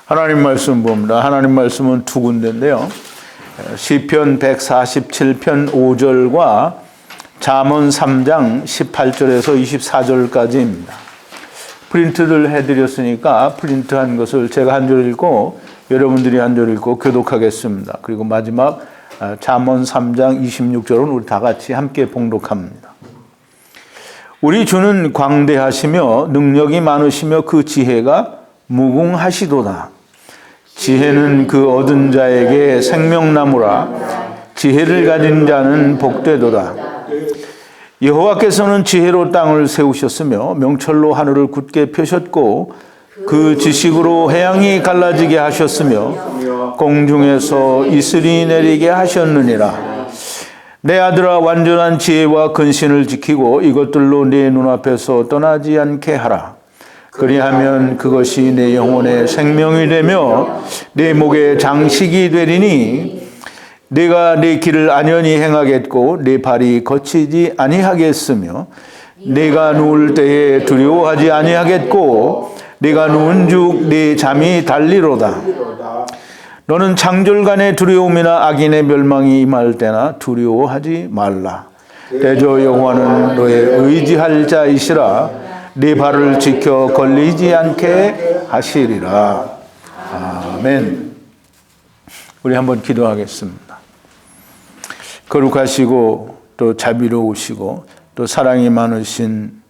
하나님 말씀 봅니다. 하나님 말씀은 두 군데인데요. 시편 147편 5절과 잠언 3장 18절에서 24절까지입니다. 프린트를 해드렸으니까 프린트한 것을 제가 한 절 읽고 여러분들이 한 절 읽고 교독하겠습니다. 그리고 마지막 잠언 3장 26절은 우리 다 같이 함께 봉독합니다. 우리 주는 광대하시며 능력이 많으시며 그 지혜가 무궁하시도다. 지혜는 그 얻은 자에게 생명나무라. 지혜를 가진 자는 복되도다. 여호와께서는 지혜로 땅을 세우셨으며 명철로 하늘을 굳게 펴셨고 그 지식으로 해양이 갈라지게 하셨으며 공중에서 이슬이 내리게 하셨느니라. 내 아들아, 완전한 지혜와 근신을 지키고 이것들로 네 눈앞에서 떠나지 않게 하라. 그리하면 그것이 내 영혼의 생명이 되며 내 목의 장식이 되리니 내가 네 길을 안연히 행하겠고 네 발이 거치지 아니하겠으며 내가 누울 때에 두려워하지 아니하겠고 내가 누운 즉 네 잠이 달리로다. 너는 창졸간의 두려움이나 악인의 멸망이 임할 때나 두려워하지 말라. 대저 여호와는 너의 의지할 자이시라. 네 발을 지켜 걸리지 않게 하시리라. 아멘. 우리 한번 기도하겠습니다. 거룩하시고 또 자비로우시고 또 사랑이 많으신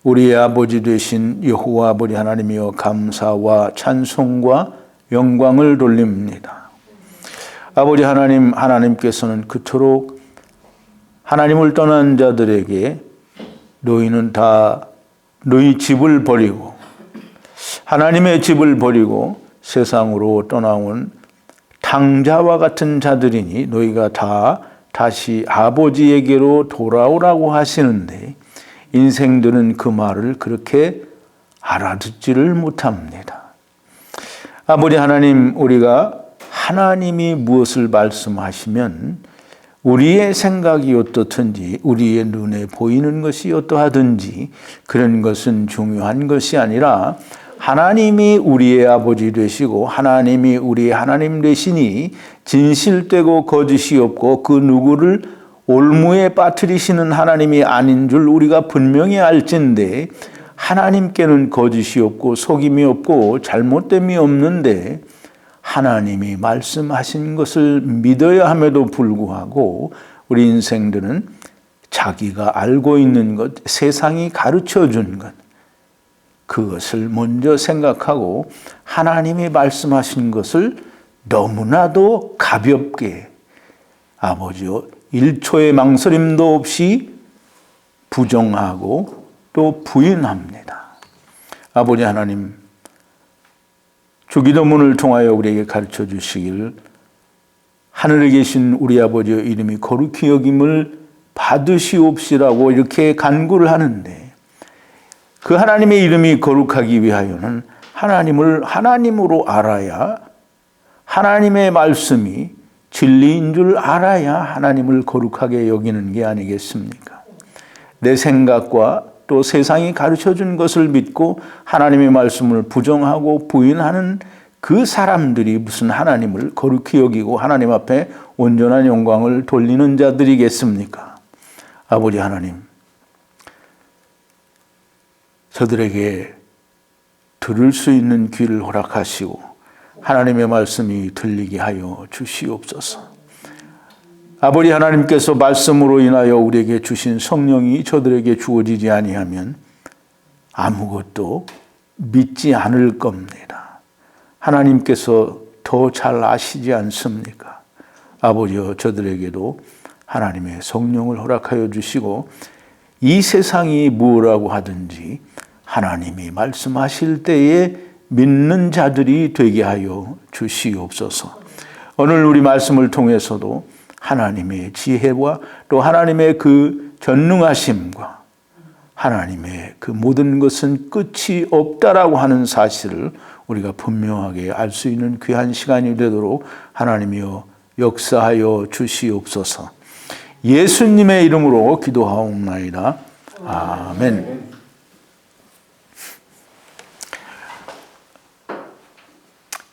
우리의 아버지 되신 여호와 아버지 하나님이여, 감사와 찬송과 영광을 돌립니다. 아버지 하나님, 하나님께서는 그토록 하나님을 떠난 자들에게 너희는 다 너희 집을 버리고 하나님의 집을 버리고 세상으로 떠나온 탕자와 같은 자들이니 너희가 다 다시 아버지에게로 돌아오라고 하시는데 인생들은 그 말을 그렇게 알아듣지를 못합니다. 아버지 하나님, 우리가 하나님이 무엇을 말씀하시면 우리의 생각이 어떻든지 우리의 눈에 보이는 것이 어떠하든지 그런 것은 중요한 것이 아니라 하나님이 우리의 아버지 되시고 하나님이 우리의 하나님 되시니 진실되고 거짓이 없고 그 누구를 올무에 빠뜨리시는 하나님이 아닌 줄 우리가 분명히 알진데 하나님께는 거짓이 없고 속임이 없고 잘못됨이 없는데 하나님이 말씀하신 것을 믿어야 함에도 불구하고 우리 인생들은 자기가 알고 있는 것, 세상이 가르쳐 준 것, 그것을 먼저 생각하고 하나님이 말씀하신 것을 너무나도 가볍게 아버지요 1초의 망설임도 없이 부정하고 또 부인합니다. 아버지 하나님, 주기도문을 통하여 우리에게 가르쳐 주시길 하늘에 계신 우리 아버지의 이름이 거룩히 여김을 받으시옵시라고 이렇게 간구를 하는데 그 하나님의 이름이 거룩하기 위하여는 하나님을 하나님으로 알아야 하나님의 말씀이 진리인 줄 알아야 하나님을 거룩하게 여기는 게 아니겠습니까? 내 생각과 또 세상이 가르쳐준 것을 믿고 하나님의 말씀을 부정하고 부인하는 그 사람들이 무슨 하나님을 거룩히 여기고 하나님 앞에 온전한 영광을 돌리는 자들이겠습니까? 아버지 하나님, 저들에게 들을 수 있는 귀를 허락하시고 하나님의 말씀이 들리게 하여 주시옵소서. 아버지 하나님께서 말씀으로 인하여 우리에게 주신 성령이 저들에게 주어지지 아니하면 아무것도 믿지 않을 겁니다. 하나님께서 더 잘 아시지 않습니까? 아버지여, 저들에게도 하나님의 성령을 허락하여 주시고 이 세상이 무엇라고 하든지 하나님이 말씀하실 때에 믿는 자들이 되게 하여 주시옵소서. 오늘 우리 말씀을 통해서도 하나님의 지혜와 또 하나님의 그 전능하심과 하나님의 그 모든 것은 끝이 없다라고 하는 사실을 우리가 분명하게 알 수 있는 귀한 시간이 되도록 하나님이여 역사하여 주시옵소서. 예수님의 이름으로 기도하옵나이다. 아멘.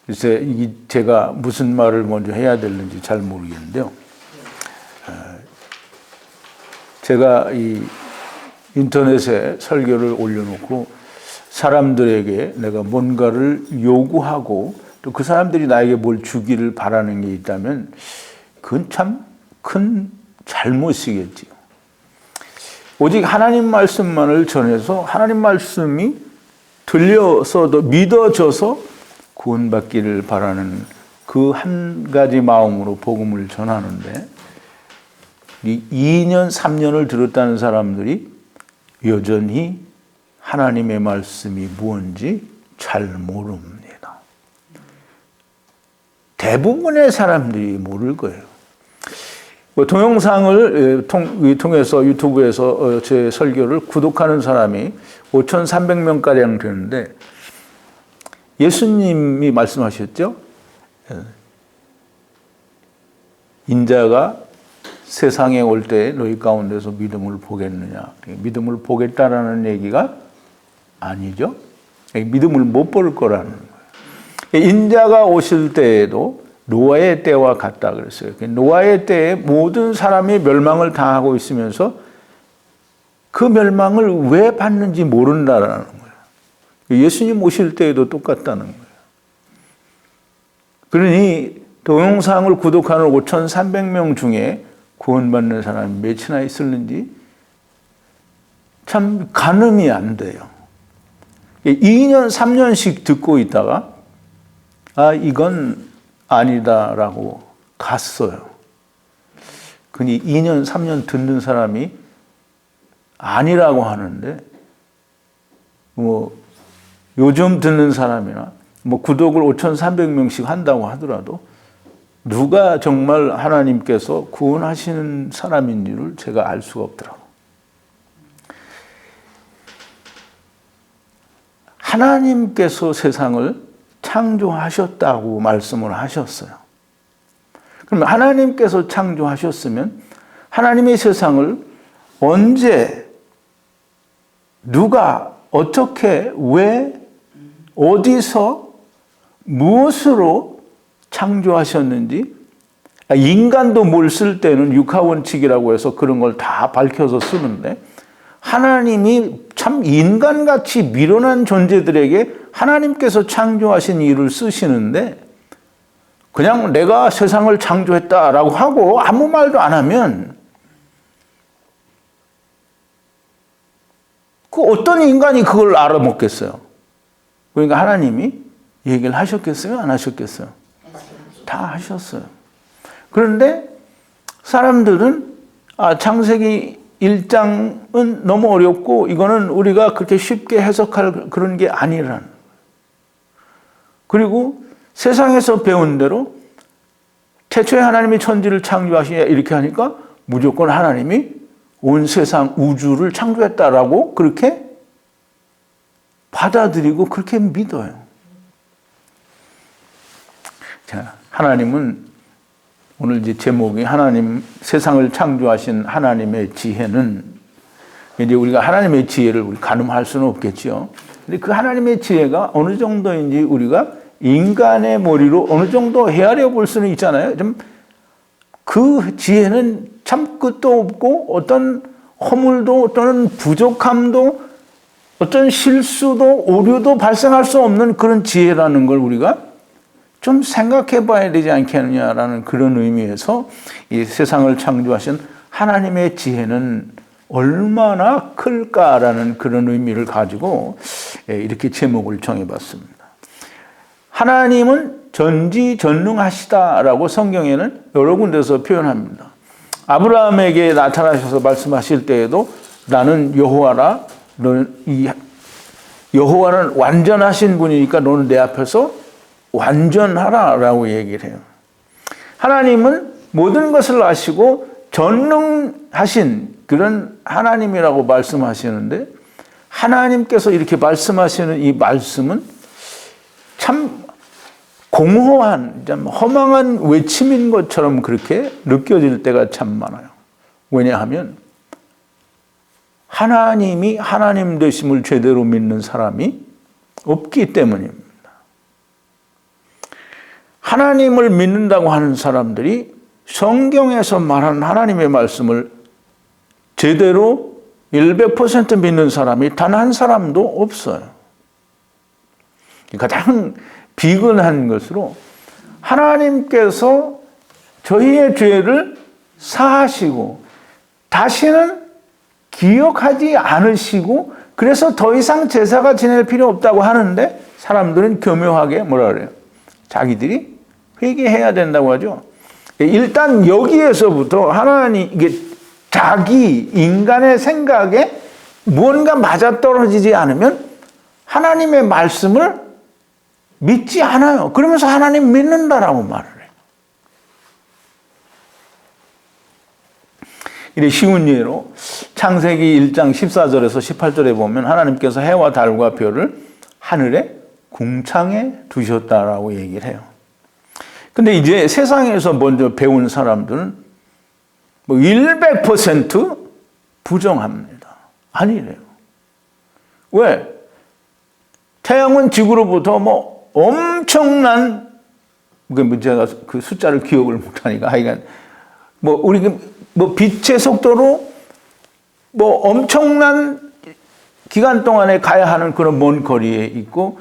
글쎄, 제가 무슨 말을 먼저 해야 되는지 잘 모르겠는데요. 제가 이 인터넷에 설교를 올려놓고 사람들에게 내가 뭔가를 요구하고 또 그 사람들이 나에게 뭘 주기를 바라는 게 있다면 그건 참 큰 잘못이겠지요. 오직 하나님 말씀만을 전해서 하나님 말씀이 들려서도 믿어져서 구원받기를 바라는 그 한 가지 마음으로 복음을 전하는데 이 2년, 3년을 들었다는 사람들이 여전히 하나님의 말씀이 무엇인지 잘 모릅니다. 대부분의 사람들이 모를 거예요. 동영상을 통해서 유튜브에서 제 설교를 구독하는 사람이 5,300명가량 되는데 예수님이 말씀하셨죠? 인자가 세상에 올 때 너희 가운데서 믿음을 보겠느냐. 믿음을 보겠다라는 얘기가 아니죠. 믿음을 못 볼 거라는 거예요. 인자가 오실 때에도 노아의 때와 같다 그랬어요. 노아의 때에 모든 사람이 멸망을 당하고 있으면서 그 멸망을 왜 받는지 모른다라는 거예요. 예수님 오실 때에도 똑같다는 거예요. 그러니 동영상을 구독하는 5,300명 중에 구원받는 사람이 몇이나 있었는지 참 가늠이 안 돼요. 2년, 3년씩 듣고 있다가 이건 아니다라고 갔어요. 그니 2년, 3년 듣는 사람이 아니라고 하는데 요즘 듣는 사람이나 구독을 5,300명씩 한다고 하더라도 누가 정말 하나님께서 구원하시는 사람인지를 제가 알 수가 없더라고요. 하나님께서 세상을 창조하셨다고 말씀을 하셨어요. 그러면 하나님께서 창조하셨으면 하나님의 세상을 언제, 누가, 어떻게, 왜, 어디서, 무엇으로 창조하셨는지, 인간도 뭘 쓸 때는 육하원칙이라고 해서 그런 걸 다 밝혀서 쓰는데 하나님이 참 인간같이 미련한 존재들에게 하나님께서 창조하신 일을 쓰시는데 그냥 내가 세상을 창조했다라고 하고 아무 말도 안 하면 그 어떤 인간이 그걸 알아먹겠어요? 그러니까 하나님이 얘기를 하셨겠어요? 안 하셨겠어요? 다 하셨어요. 그런데 사람들은 창세기 1장은 너무 어렵고 이거는 우리가 그렇게 쉽게 해석할 그런 게 아니라는. 그리고 세상에서 배운 대로 태초에 하나님이 천지를 창조하시냐 이렇게 하니까 무조건 하나님이 온 세상 우주를 창조했다라고 그렇게 받아들이고 그렇게 믿어요. 자, 하나님은 오늘 이제 제목이 하나님 세상을 창조하신 하나님의 지혜는 이제 우리가 하나님의 지혜를 우리 가늠할 수는 없겠죠. 근데 그 하나님의 지혜가 어느 정도인지 우리가 인간의 머리로 어느 정도 헤아려 볼 수는 있잖아요. 좀 그 지혜는 참 끝도 없고 어떤 허물도 또는 부족함도 어떤 실수도 오류도 발생할 수 없는 그런 지혜라는 걸 우리가 좀 생각해 봐야 되지 않겠느냐라는 그런 의미에서 이 세상을 창조하신 하나님의 지혜는 얼마나 클까라는 그런 의미를 가지고 이렇게 제목을 정해봤습니다. 하나님은 전지전능하시다라고 성경에는 여러 군데서 표현합니다. 아브라함에게 나타나셔서 말씀하실 때에도 나는 여호와라, 여호와는 완전하신 분이니까 너는 내 앞에서 완전하라라고 얘기를 해요. 하나님은 모든 것을 아시고 전능하신 그런 하나님이라고 말씀하시는데 하나님께서 이렇게 말씀하시는 이 말씀은 참 공허한, 참 허망한 외침인 것처럼 그렇게 느껴질 때가 참 많아요. 왜냐하면 하나님이 하나님 되심을 제대로 믿는 사람이 없기 때문입니다. 하나님을 믿는다고 하는 사람들이 성경에서 말하는 하나님의 말씀을 제대로 100% 믿는 사람이 단 한 사람도 없어요. 가장 비근한 것으로 하나님께서 저희의 죄를 사하시고 다시는 기억하지 않으시고 그래서 더 이상 제사가 지낼 필요 없다고 하는데 사람들은 교묘하게 뭐라 그래요? 자기들이 회개해야 된다고 하죠. 일단 여기에서부터 하나님, 이게 자기 인간의 생각에 무언가 맞아떨어지지 않으면 하나님의 말씀을 믿지 않아요. 그러면서 하나님 믿는다라고 말을 해요. 이래 쉬운 예로 창세기 1장 14절에서 18절에 보면 하나님께서 해와 달과 별을 하늘에 궁창에 두셨다라고 얘기를 해요. 근데 이제 세상에서 먼저 배운 사람들은 뭐 100% 부정합니다. 아니래요. 왜? 태양은 지구로부터 뭐 엄청난, 제가 그 숫자를 기억을 못하니까 하여간 뭐 우리 뭐 빛의 속도로 뭐 엄청난 기간 동안에 가야 하는 그런 먼 거리에 있고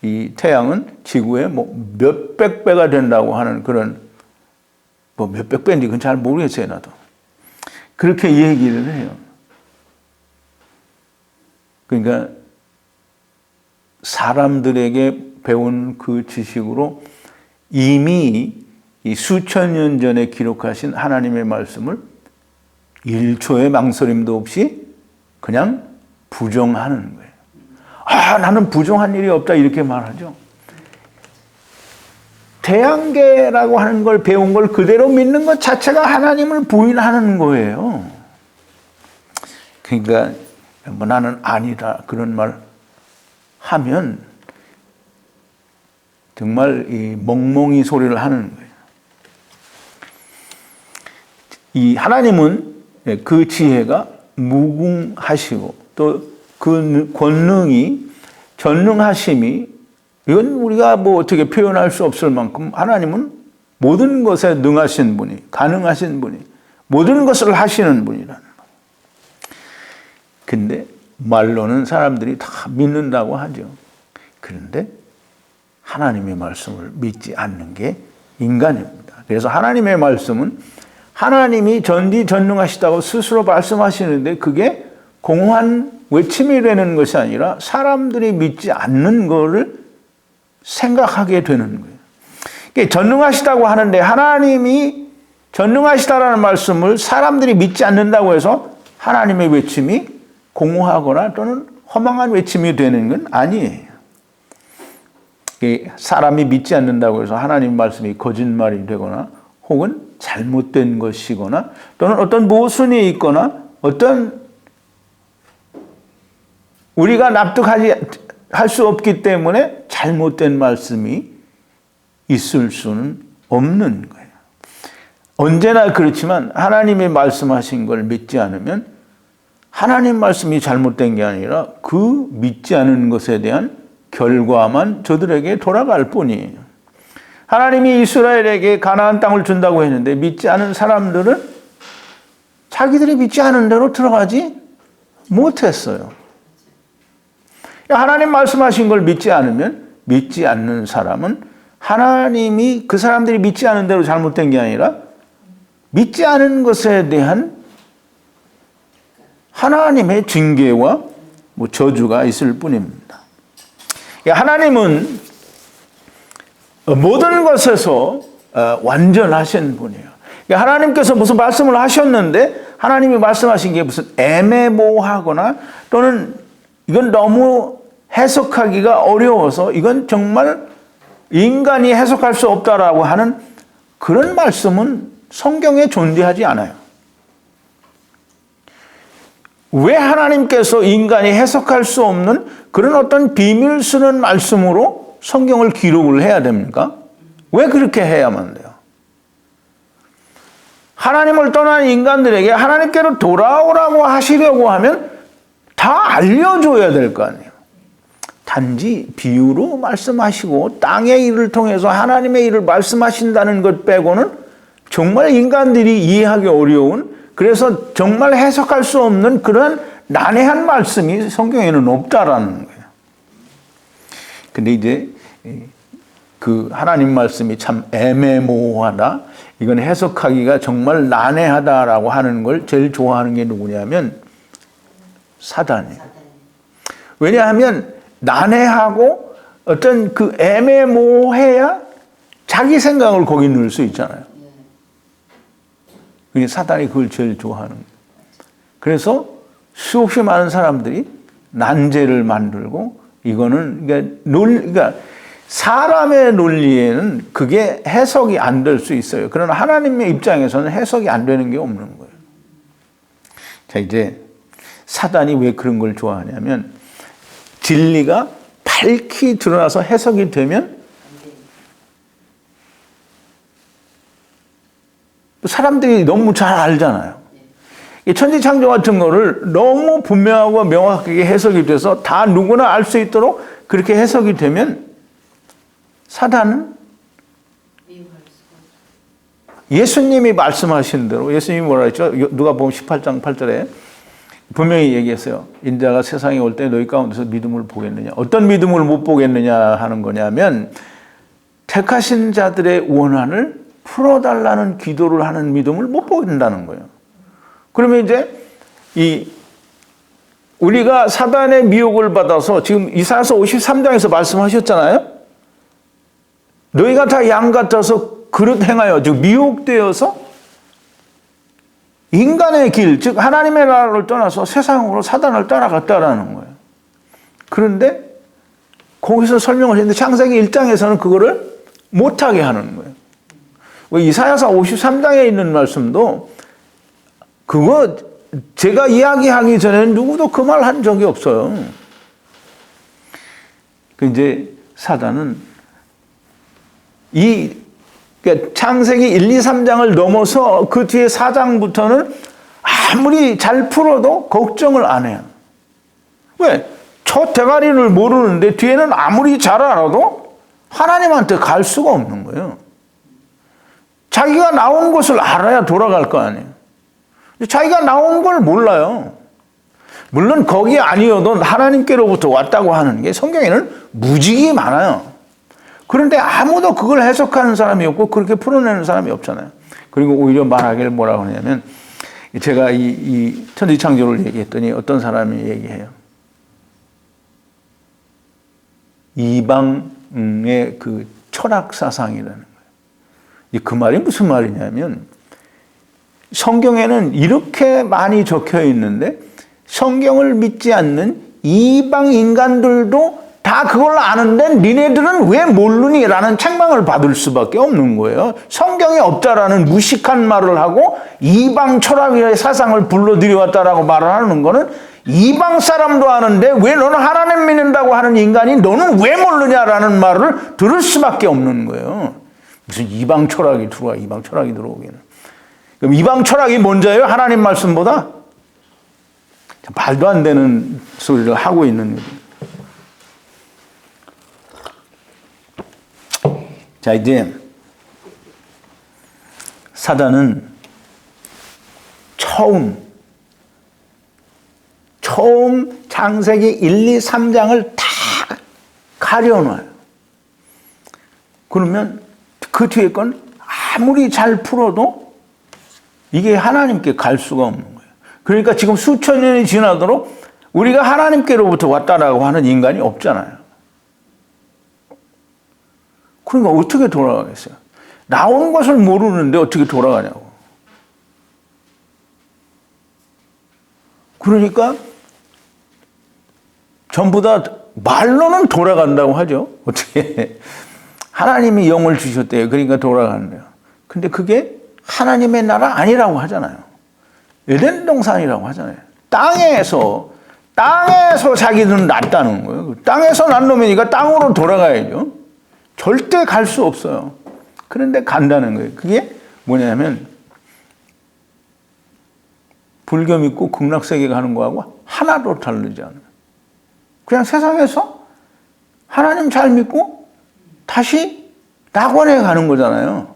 이 태양은 지구에 뭐 몇백 배가 된다고 하는 그런 뭐 몇백 배인지 그건 잘 모르겠어요, 나도. 그렇게 얘기를 해요. 그러니까 사람들에게 배운 그 지식으로 이미 이 수천 년 전에 기록하신 하나님의 말씀을 1초의 망설임도 없이 그냥 부정하는 거예요. 아, 나는 부정한 일이 없다 이렇게 말하죠. 태양계라고 하는 걸 배운 걸 그대로 믿는 것 자체가 하나님을 부인하는 거예요. 그러니까 뭐 나는 아니다 그런 말 하면 정말 이 멍멍이 소리를 하는 거예요. 이 하나님은 그 지혜가 무궁하시고 또 그 권능이 전능하심이 이건 우리가 뭐 어떻게 표현할 수 없을 만큼 하나님은 모든 것에 능하신 분이, 가능하신 분이, 모든 것을 하시는 분이라는 거예요. 근데 말로는 사람들이 다 믿는다고 하죠. 그런데 하나님의 말씀을 믿지 않는 게 인간입니다. 그래서 하나님의 말씀은 하나님이 전지전능하시다고 스스로 말씀하시는데 그게 공허한 외침이 되는 것이 아니라 사람들이 믿지 않는 것을 생각하게 되는 거예요. 전능하시다고 하는데 하나님이 전능하시다라는 말씀을 사람들이 믿지 않는다고 해서 하나님의 외침이 공허하거나 또는 허망한 외침이 되는 건 아니에요. 사람이 믿지 않는다고 해서 하나님 말씀이 거짓말이 되거나 혹은 잘못된 것이거나 또는 어떤 모순이 있거나 어떤 우리가 납득하지 할 수 없기 때문에 잘못된 말씀이 있을 수는 없는 거예요. 언제나 그렇지만 하나님의 말씀하신 걸 믿지 않으면 하나님 말씀이 잘못된 게 아니라 그 믿지 않은 것에 대한 결과만 저들에게 돌아갈 뿐이에요. 하나님이 이스라엘에게 가나안 땅을 준다고 했는데 믿지 않은 사람들은 자기들이 믿지 않은 대로 들어가지 못했어요. 하나님 말씀하신 걸 믿지 않으면 믿지 않는 사람은 하나님이 그 사람들이 믿지 않은 대로 잘못된 게 아니라 믿지 않은 것에 대한 하나님의 징계와 뭐 저주가 있을 뿐입니다. 하나님은 모든 것에서 완전하신 분이에요. 하나님께서 무슨 말씀을 하셨는데 하나님이 말씀하신 게 무슨 애매모호하거나 또는 이건 너무 해석하기가 어려워서 이건 정말 인간이 해석할 수 없다라고 하는 그런 말씀은 성경에 존재하지 않아요. 왜 하나님께서 인간이 해석할 수 없는 그런 어떤 비밀스러운 말씀으로 성경을 기록을 해야 됩니까? 왜 그렇게 해야만 돼요? 하나님을 떠난 인간들에게 하나님께로 돌아오라고 하시려고 하면 다 알려줘야 될 거 아니에요. 단지 비유로 말씀하시고 땅의 일을 통해서 하나님의 일을 말씀하신다는 것 빼고는 정말 인간들이 이해하기 어려운, 그래서 정말 해석할 수 없는 그런 난해한 말씀이 성경에는 없다라는 거예요. 근데 이제 그 하나님 말씀이 참 애매모호하다, 이건 해석하기가 정말 난해하다라고 하는 걸 제일 좋아하는 게 누구냐면 사단이에요. 왜냐하면 난해하고 어떤 그 애매모호해야 자기 생각을 거기 넣을 수 있잖아요. 그게 사단이 그걸 제일 좋아하는 거예요. 그래서 수없이 많은 사람들이 난제를 만들고, 이거는 그러니까 사람의 논리에는 그게 해석이 안 될 수 있어요. 그러나 하나님의 입장에서는 해석이 안 되는 게 없는 거예요. 자, 이제 사단이 왜 그런 걸 좋아하냐면, 진리가 밝히 드러나서 해석이 되면 사람들이 너무 잘 알잖아요. 천지창조 같은 거를 너무 분명하고 명확하게 해석이 돼서 다 누구나 알 수 있도록 그렇게 해석이 되면 사단은 예수님이 말씀하신 대로, 예수님이 뭐라 했죠? 누가복음 18장 8절에 분명히 얘기했어요. 인자가 세상에 올 때 너희 가운데서 믿음을 보겠느냐. 어떤 믿음을 못 보겠느냐 하는 거냐면, 택하신 자들의 원한을 풀어달라는 기도를 하는 믿음을 못 보겠다는 거예요. 그러면 이제 우리가 사단의 미혹을 받아서, 지금 이사야서 53장에서 말씀하셨잖아요. 너희가 다 양 같아서 그릇 행하여, 즉 미혹되어서 인간의 길, 즉 하나님의 나라를 떠나서 세상으로 사단을 따라갔다라는 거예요. 그런데 거기서 설명을 했는데 창세기 1장에서는 그거를 못하게 하는 거예요. 이사야서 53장에 있는 말씀도 그거 제가 이야기하기 전에는 누구도 그 말 한 적이 없어요. 이제 사단은 그러니까 창세기 1, 2, 3장을 넘어서 그 뒤에 4장부터는 아무리 잘 풀어도 걱정을 안 해요. 왜? 첫 대가리를 모르는데 뒤에는 아무리 잘 알아도 하나님한테 갈 수가 없는 거예요. 자기가 나온 것을 알아야 돌아갈 거 아니에요. 자기가 나온 걸 몰라요. 물론 거기 아니어도 하나님께로부터 왔다고 하는 게 성경에는 무지개 많아요. 그런데 아무도 그걸 해석하는 사람이 없고 그렇게 풀어내는 사람이 없잖아요. 그리고 오히려 말하기를 뭐라고 하냐면, 제가 이 천지창조를 얘기했더니 어떤 사람이 얘기해요. 이방의 그 철학 사상이라는 거예요. 그 말이 무슨 말이냐면, 성경에는 이렇게 많이 적혀 있는데 성경을 믿지 않는 이방 인간들도 다 그걸 아는데 니네들은 왜 모르니? 라는 책망을 받을 수밖에 없는 거예요. 성경에 없다라는 무식한 말을 하고 이방 철학의 사상을 불러들여왔다라고 말을 하는 거는, 이방 사람도 아는데 왜 너는 하나님 믿는다고 하는 인간이 너는 왜 모르냐라는 말을 들을 수밖에 없는 거예요. 무슨 이방 철학이 들어와, 이방 철학이 들어오기는. 그럼 이방 철학이 먼저예요? 하나님 말씀보다? 말도 안 되는 소리를 하고 있는 거예요. 자, 이제 사단은 처음 창세기 1, 2, 3장을 다 가려놔요. 그러면 그 뒤에 건 아무리 잘 풀어도 이게 하나님께 갈 수가 없는 거예요. 그러니까 지금 수천 년이 지나도록 우리가 하나님께로부터 왔다라고 하는 인간이 없잖아요. 그러니까 어떻게 돌아가겠어요? 나오는 것을 모르는데 어떻게 돌아가냐고. 그러니까 전부 다 말로는 돌아간다고 하죠. 어떻게. 하나님이 영을 주셨대요. 그러니까 돌아가는데요. 근데 그게 하나님의 나라 아니라고 하잖아요. 에덴 동산이라고 하잖아요. 땅에서 자기들은 낫다는 거예요. 땅에서 난 놈이니까 땅으로 돌아가야죠. 절대 갈 수 없어요. 그런데 간다는 거예요. 그게 뭐냐면, 불교 믿고 극락세계 가는 거하고 하나도 다르지 않아요. 그냥 세상에서 하나님 잘 믿고 다시 낙원에 가는 거잖아요.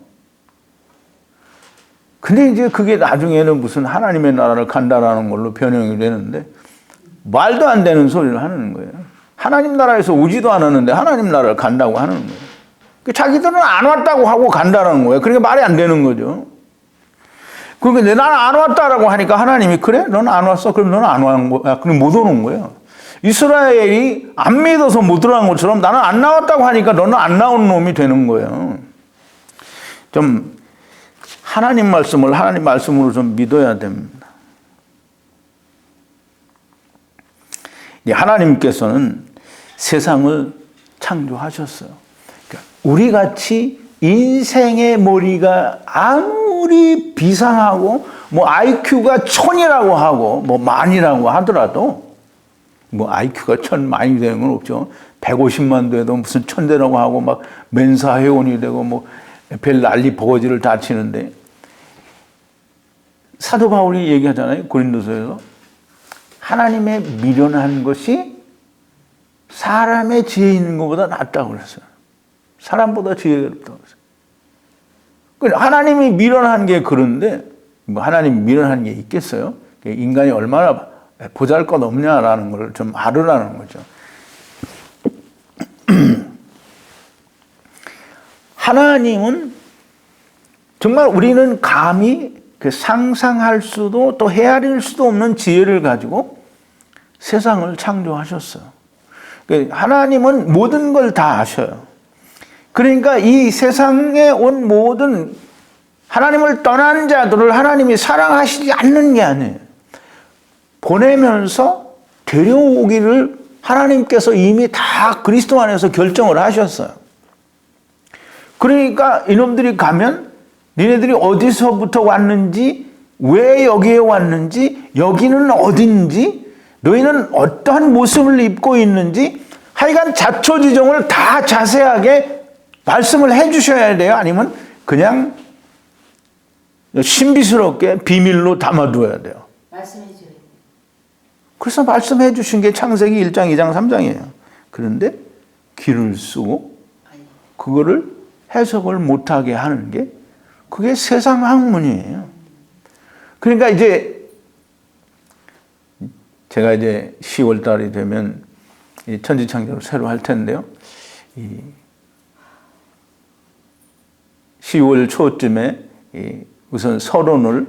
근데 이제 그게 나중에는 무슨 하나님의 나라를 간다라는 걸로 변형이 되는데 말도 안 되는 소리를 하는 거예요. 하나님 나라에서 오지도 않았는데 하나님 나라를 간다고 하는 거예요. 자기들은 안 왔다고 하고 간다라는 거예요. 그러니까 말이 안 되는 거죠. 그러니까 나는 안 왔다라고 하니까 하나님이 그래? 너는 안 왔어? 그럼 너는 안 온 거야. 그럼 못 오는 거예요. 이스라엘이 안 믿어서 못 들어간 것처럼 나는 안 나왔다고 하니까 너는 안 나온 놈이 되는 거예요. 좀 하나님 말씀을 하나님 말씀으로 좀 믿어야 됩니다. 하나님께서는 세상을 창조하셨어요. 그러니까 우리 같이 인생의 머리가 아무리 비상하고 뭐 IQ가 1000이라고 하고 뭐 만이라고 하더라도 뭐 IQ가 1000 만이 되는 건 없죠. 150만 돼도 무슨 천대라고 하고 막 멘사 회원이 되고 뭐 별 난리 버거지를 다 치는데 사도 바울이 얘기하잖아요. 고린도서에서 하나님의 미련한 것이 사람의 지혜 있는 것보다 낫다고 그랬어요. 사람보다 지혜롭다고 그랬어요. 하나님이 미련한 게 그런데 뭐 하나님이 미련한 게 있겠어요? 인간이 얼마나 보잘것 없냐라는 걸 좀 알으라는 거죠. 하나님은 정말 우리는 감히 상상할 수도 또 헤아릴 수도 없는 지혜를 가지고 세상을 창조하셨어요. 하나님은 모든 걸 다 아셔요. 그러니까 이 세상에 온 모든 하나님을 떠난 자들을 하나님이 사랑하시지 않는 게 아니에요. 보내면서 데려오기를 하나님께서 이미 다 그리스도 안에서 결정을 하셨어요. 그러니까 이놈들이 가면 니네들이 어디서부터 왔는지, 왜 여기에 왔는지, 여기는 어딘지, 너희는 어떠한 모습을 입고 있는지 하여간 자초지종을 다 자세하게 말씀을 해 주셔야 돼요. 아니면 그냥 신비스럽게 비밀로 담아두어야 돼요. 말씀해 줘요. 그래서 말씀해 주신 게 창세기 1장, 2장, 3장이에요. 그런데 길을 쓰고 그거를 해석을 못하게 하는 게 그게 세상 학문이에요. 그러니까 이제 제가 이제 10월 달이 되면 천지창조를 새로 할 텐데요. 10월 초쯤에 우선 서론을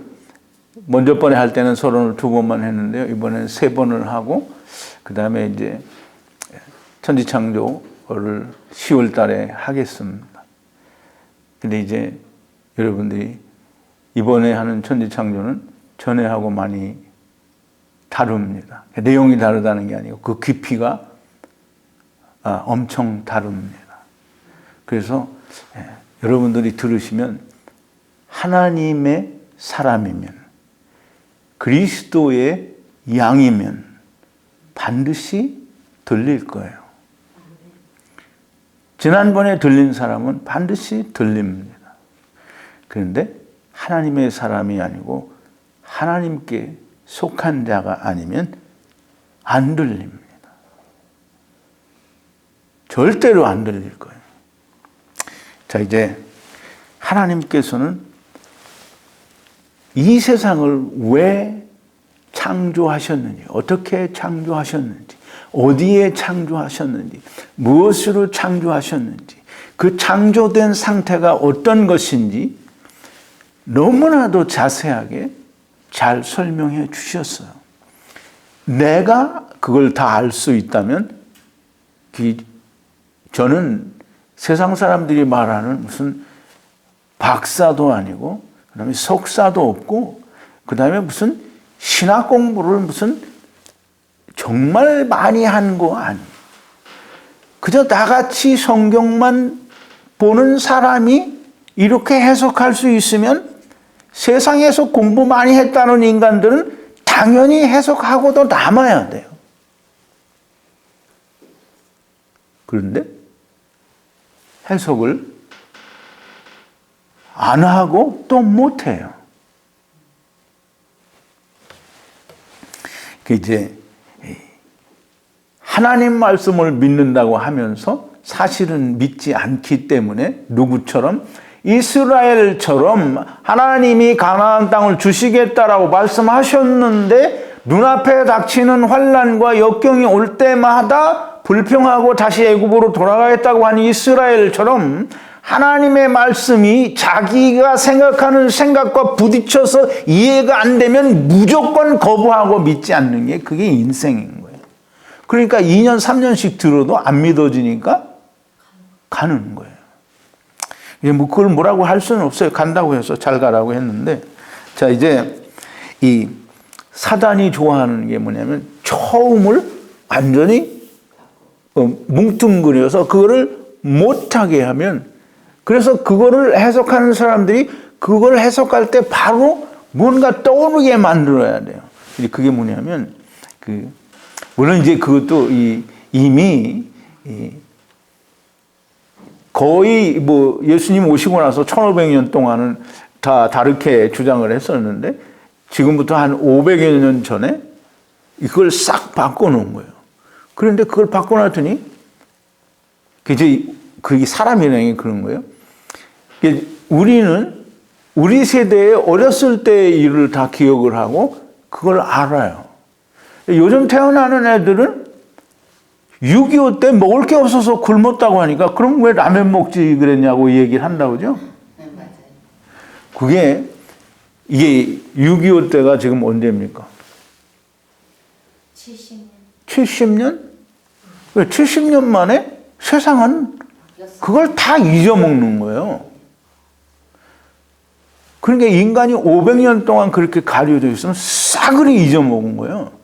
먼저 번에 할 때는 서론을 2번만 했는데요. 이번에는 3번을 하고 그 다음에 이제 천지창조를 10월 달에 하겠습니다. 근데 이제 여러분들이 이번에 하는 천지창조는 전에하고 많이 다릅니다. 내용이 다르다는 게 아니고 그 깊이가 엄청 다릅니다. 그래서 여러분들이 들으시면 하나님의 사람이면 그리스도의 양이면 반드시 들릴 거예요. 지난번에 들린 사람은 반드시 들립니다. 그런데 하나님의 사람이 아니고 하나님께 속한 자가 아니면 안 들립니다. 절대로 안 들릴 거예요. 자, 이제 하나님께서는 이 세상을 왜 창조하셨는지, 어떻게 창조하셨는지, 어디에 창조하셨는지, 무엇으로 창조하셨는지, 그 창조된 상태가 어떤 것인지 너무나도 자세하게 잘 설명해 주셨어요. 내가 그걸 다 알 수 있다면 저는 세상 사람들이 말하는 무슨 박사도 아니고 그다음에 석사도 없고 그다음에 무슨 신학 공부를 무슨 정말 많이 한 거 아니에요. 그저 나같이 성경만 보는 사람이 이렇게 해석할 수 있으면 세상에서 공부 많이 했다는 인간들은 당연히 해석하고도 남아야 돼요. 그런데 해석을 안 하고 또 못해요. 이제 하나님 말씀을 믿는다고 하면서 사실은 믿지 않기 때문에 누구처럼? 이스라엘처럼 하나님이 가나안 땅을 주시겠다라고 말씀하셨는데 눈앞에 닥치는 환난과 역경이 올 때마다 불평하고 다시 애굽으로 돌아가겠다고 하는 이스라엘처럼 하나님의 말씀이 자기가 생각하는 생각과 부딪혀서 이해가 안 되면 무조건 거부하고 믿지 않는 게 그게 인생인 거예요. 그러니까 2년, 3년씩 들어도 안 믿어지니까 가는 거예요. 이제 뭐 그걸 뭐라고 할 수는 없어요. 간다고 해서 잘 가라고 했는데. 자, 이제 이 사단이 좋아하는 게 뭐냐면 처음을 완전히 뭉뚱그려서 그거를 못하게 하면, 그래서 그거를 해석하는 사람들이 그걸 해석할 때 바로 뭔가 떠오르게 만들어야 돼요. 그게 뭐냐면 물론 이제 그것도 이미 거의 뭐 예수님 오시고 나서 1500년 동안은 다 다르게 주장을 했었는데 지금부터 한 500여 년 전에 이걸 싹 바꿔놓은 거예요. 그런데 그걸 바꿔놨더니 그게 사람이라는 게 그런 거예요. 우리는 우리 세대에 어렸을 때의 일을 다 기억을 하고 그걸 알아요. 요즘 태어나는 애들은 6.25 때 먹을 게 없어서 굶었다고 하니까 그럼 왜 라면 먹지 그랬냐고 얘기를 한다고 그러죠. 이게 6.25 때가 지금 언제입니까? 70년. 70년? 70년 만에 세상은 그걸 다 잊어먹는 거예요. 그러니까 인간이 500년 동안 그렇게 가려져 있으면 싸그리 잊어먹은 거예요.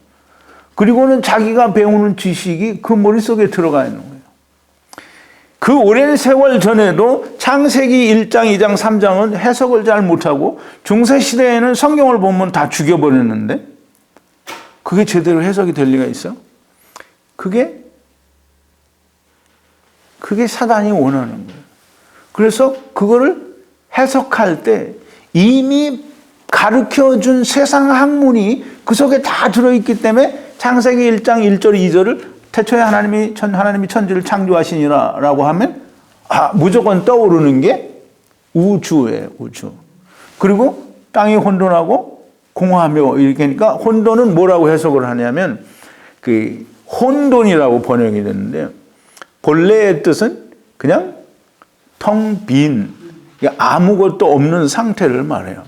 그리고는 자기가 배우는 지식이 그 머릿속에 들어가 있는 거예요. 그 오랜 세월 전에도 창세기 1장, 2장, 3장은 해석을 잘 못하고 중세시대에는 성경을 보면 다 죽여버렸는데 그게 제대로 해석이 될 리가 있어? 그게 사단이 원하는 거예요. 그래서 그거를 해석할 때 이미 가르쳐준 세상 학문이 그 속에 다 들어있기 때문에 창세기 1장 1절 2절을 태초에 하나님이 천지를 창조하시니라 라고 하면 무조건 떠오르는 게 우주예요. 우주. 그리고 땅이 혼돈하고 공허하며 이렇게 하니까 혼돈은 뭐라고 해석을 하냐면 혼돈이라고 번역이 됐는데 본래의 뜻은 그냥 텅 빈 아무것도 없는 상태를 말해요.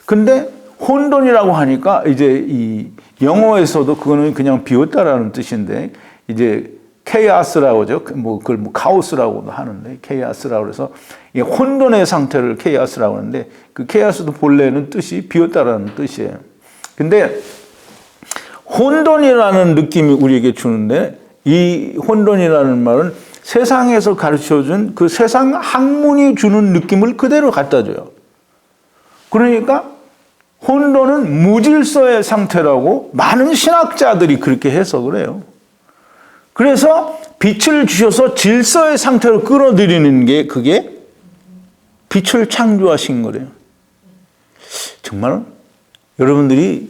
근데 혼돈이라고 하니까 이제 이 영어에서도 그거는 그냥 비웠다라는 뜻인데 이제 케이아스라고 하죠. 그걸 카오스라고도 하는데 케이아스라고 해서 혼돈의 상태를 케이아스라고 하는데 그 케이아스도 본래는 뜻이 비웠다라는 뜻이에요. 근데 혼돈이라는 느낌이 우리에게 주는데 이 혼돈이라는 말은 세상에서 가르쳐준 그 세상 학문이 주는 느낌을 그대로 갖다 줘요. 그러니까 혼돈은 무질서의 상태라고 많은 신학자들이 그렇게 해석을 해요. 그래서 빛을 주셔서 질서의 상태로 끌어들이는 게 그게 빛을 창조하신 거래요. 정말 여러분들이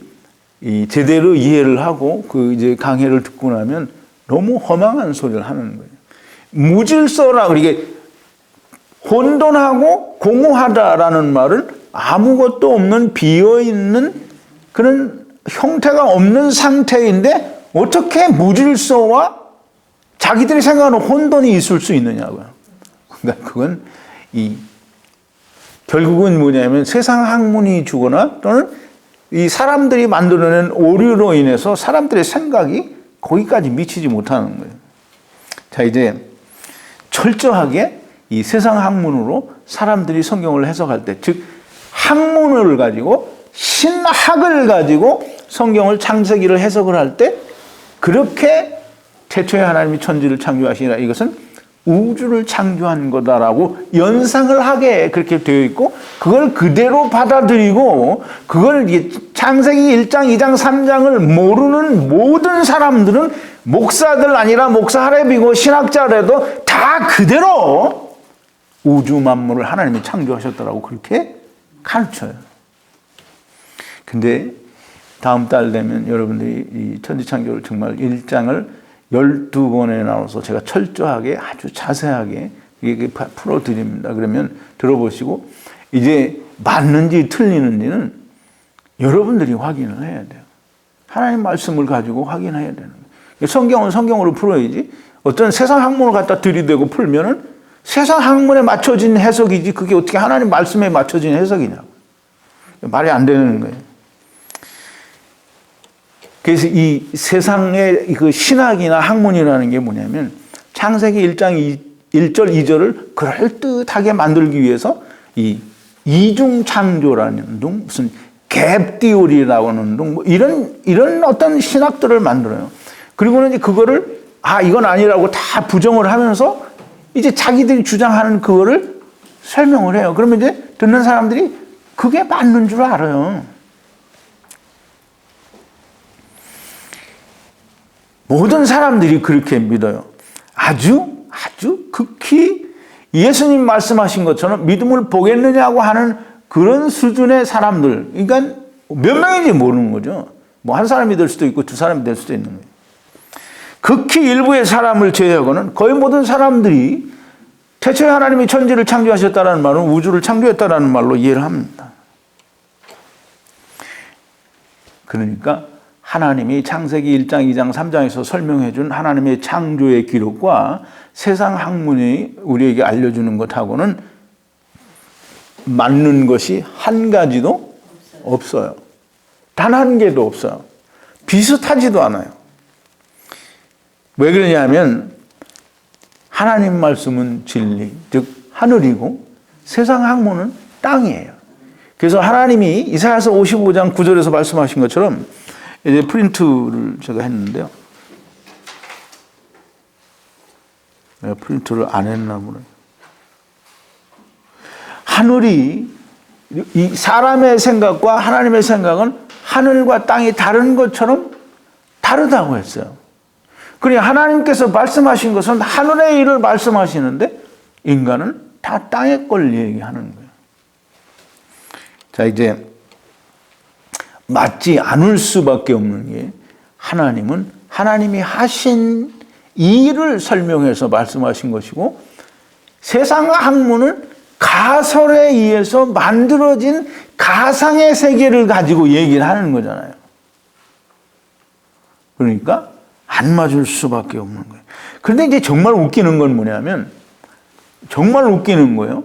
제대로 이해를 하고 이제 강해를 듣고 나면 너무 허망한 소리를 하는 거예요. 무질서라고 이게 혼돈하고 공허하다라는 말은 아무것도 없는 비어있는 그런 형태가 없는 상태인데 어떻게 무질서와 자기들이 생각하는 혼돈이 있을 수 있느냐고요. 그러니까 그건 결국은 뭐냐면 세상 학문이 주거나 또는 이 사람들이 만들어낸 오류로 인해서 사람들의 생각이 거기까지 미치지 못하는 거예요. 자, 이제 철저하게 이 세상 학문으로 사람들이 성경을 해석할 때, 즉 학문을 가지고 신학을 가지고 성경을 창세기를 해석을 할 때 그렇게 태초에 하나님이 천지를 창조하시니라 이것은 우주를 창조한 거다라고 연상을 하게 그렇게 되어 있고 그걸 그대로 받아들이고 그걸 창세기 1장, 2장, 3장을 모르는 모든 사람들은 목사들 아니라 목사 할애비고 신학자라도 다 그대로 우주 만물을 하나님이 창조하셨다라고 그렇게 가르쳐요. 근데 다음 달 되면 여러분들이 이 천지창조를 정말 1장을 12번에 나눠서 제가 철저하게 아주 자세하게 이게 풀어드립니다. 그러면 들어보시고 이제 맞는지 틀리는지는 여러분들이 확인을 해야 돼요. 하나님 말씀을 가지고 확인해야 되는 거예요. 성경은 성경으로 풀어야지 어떤 세상 학문을 갖다 들이대고 풀면은 세상 학문에 맞춰진 해석이지 그게 어떻게 하나님 말씀에 맞춰진 해석이냐고. 말이 안 되는 거예요. 그래서 이 세상의 그 신학이나 학문이라는 게 뭐냐면 창세기 1장 1절 2절을 그럴듯하게 만들기 위해서 이 이중 창조라는 둥 무슨 갭 띠오리라고 하는 둥 뭐 이런 어떤 신학들을 만들어요. 그리고는 이제 그거를 이건 아니라고 다 부정을 하면서 이제 자기들이 주장하는 그거를 설명을 해요. 그러면 이제 듣는 사람들이 그게 맞는 줄 알아요. 모든 사람들이 그렇게 믿어요. 아주 극히 예수님 말씀하신 것처럼 믿음을 보겠느냐고 하는 그런 수준의 사람들. 그러니까 몇 명인지 모르는 거죠. 뭐 한 사람이 될 수도 있고 두 사람이 될 수도 있는 거예요. 극히 일부의 사람을 제외하고는 거의 모든 사람들이 태초에 하나님이 천지를 창조하셨다는 말은 우주를 창조했다는 말로 이해를 합니다. 그러니까 하나님이 창세기 1장, 2장, 3장에서 설명해 준 하나님의 창조의 기록과 세상 학문이 우리에게 알려주는 것하고는 맞는 것이 한 가지도 없어요. 단 한 개도 없어요. 비슷하지도 않아요. 왜 그러냐면 하나님 말씀은 진리, 즉 하늘이고 세상 학문은 땅이에요. 그래서 하나님이 이사야서 55장 9절에서 말씀하신 것처럼 이제 프린트를 제가 했는데요. 내가 프린트를 안 했나 보네. 하늘이 이 사람의 생각과 하나님의 생각은 하늘과 땅이 다른 것처럼 다르다고 했어요. 그러니까 하나님께서 말씀하신 것은 하늘의 일을 말씀하시는데 인간은 다 땅의 걸 얘기하는 거예요. 자, 이제 맞지 않을 수밖에 없는 게 하나님은 하나님이 하신 일을 설명해서 말씀하신 것이고 세상 학문은 가설에 의해서 만들어진 가상의 세계를 가지고 얘기를 하는 거잖아요. 그러니까 안 맞을 수밖에 없는 거예요. 그런데 이제 정말 웃기는 건 뭐냐면 정말 웃기는 거예요.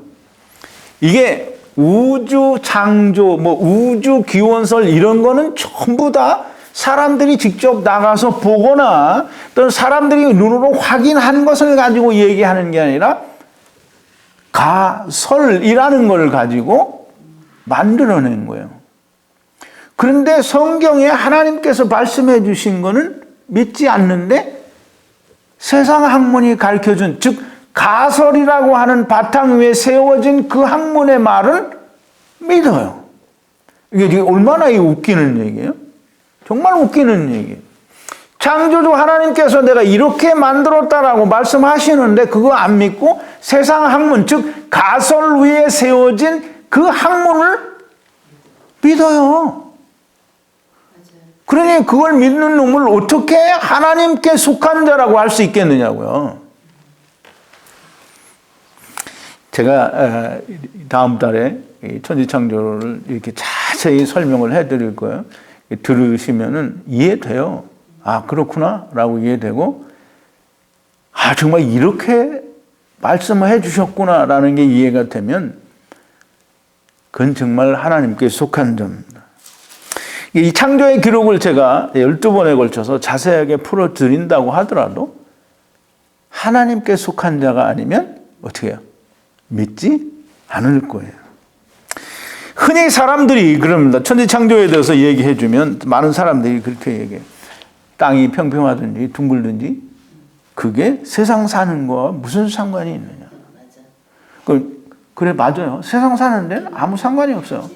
이게 우주 창조, 우주 기원설 이런 거는 전부 다 사람들이 직접 나가서 보거나 또는 사람들이 눈으로 확인한 것을 가지고 얘기하는 게 아니라 가설이라는 걸 가지고 만들어낸 거예요. 그런데 성경에 하나님께서 말씀해 주신 거는 믿지 않는데 세상 학문이 가르쳐준, 즉 가설이라고 하는 바탕 위에 세워진 그 학문의 말은 믿어요. 이게 얼마나 웃기는 얘기예요? 정말 웃기는 얘기예요. 창조주 하나님께서 내가 이렇게 만들었다라고 말씀하시는데 그거 안 믿고 세상 학문, 즉 가설 위에 세워진 그 학문을 믿어요. 그러니 그걸 믿는 놈을 어떻게 하나님께 속한 자라고 할 수 있겠느냐고요. 제가 다음 달에 천지창조를 이렇게 자세히 설명을 해드릴 거예요. 들으시면은 이해돼요. 그렇구나 라고 이해되고 정말 이렇게 말씀을 해주셨구나 라는 게 이해가 되면 그건 정말 하나님께 속한 자입니다. 이 창조의 기록을 제가 12번에 걸쳐서 자세하게 풀어드린다고 하더라도 하나님께 속한 자가 아니면 어떻게 해요? 믿지 않을 거예요. 흔히 사람들이 그럽니다. 천지창조에 대해서 얘기해주면 많은 사람들이 그렇게 얘기해요. 땅이 평평하든지 둥글든지 그게 세상 사는 거와 무슨 상관이 있느냐. 그래 맞아요. 세상 사는 데는 아무 상관이 없어요.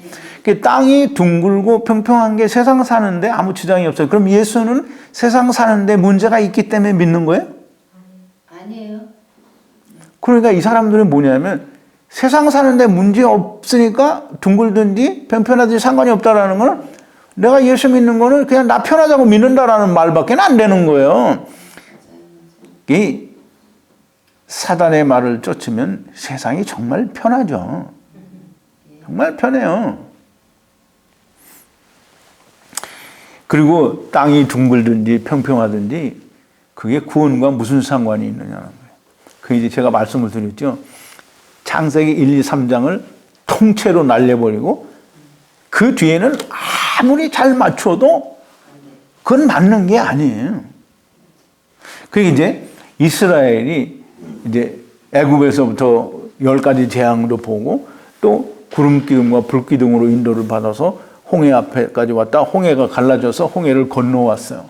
땅이 둥글고 평평한 게 세상 사는데 아무 지장이 없어요. 그럼 예수는 세상 사는데 문제가 있기 때문에 믿는 거예요? 아니에요. 그러니까 이 사람들은 뭐냐면 세상 사는데 문제 없으니까 둥글든지 평평하든지 상관이 없다라는 거는 내가 예수 믿는 거는 그냥 나 편하자고 믿는다라는 말밖에 안 되는 거예요. 이 사단의 말을 쫓으면 세상이 정말 편하죠. 정말 편해요. 그리고 땅이 둥글든지 평평하든지 그게 구원과 무슨 상관이 있느냐는 거예요. 그 이제 제가 말씀을 드렸죠. 창세기 1, 2, 3장을 통째로 날려버리고 그 뒤에는 아무리 잘 맞춰도 그건 맞는 게 아니에요. 그게 이제 이스라엘이 이제 애굽에서부터 10가지 재앙도 보고 또 구름 기둥과 불 기둥으로 인도를 받아서 홍해 앞에까지 왔다 홍해가 갈라져서 홍해를 건너왔어요.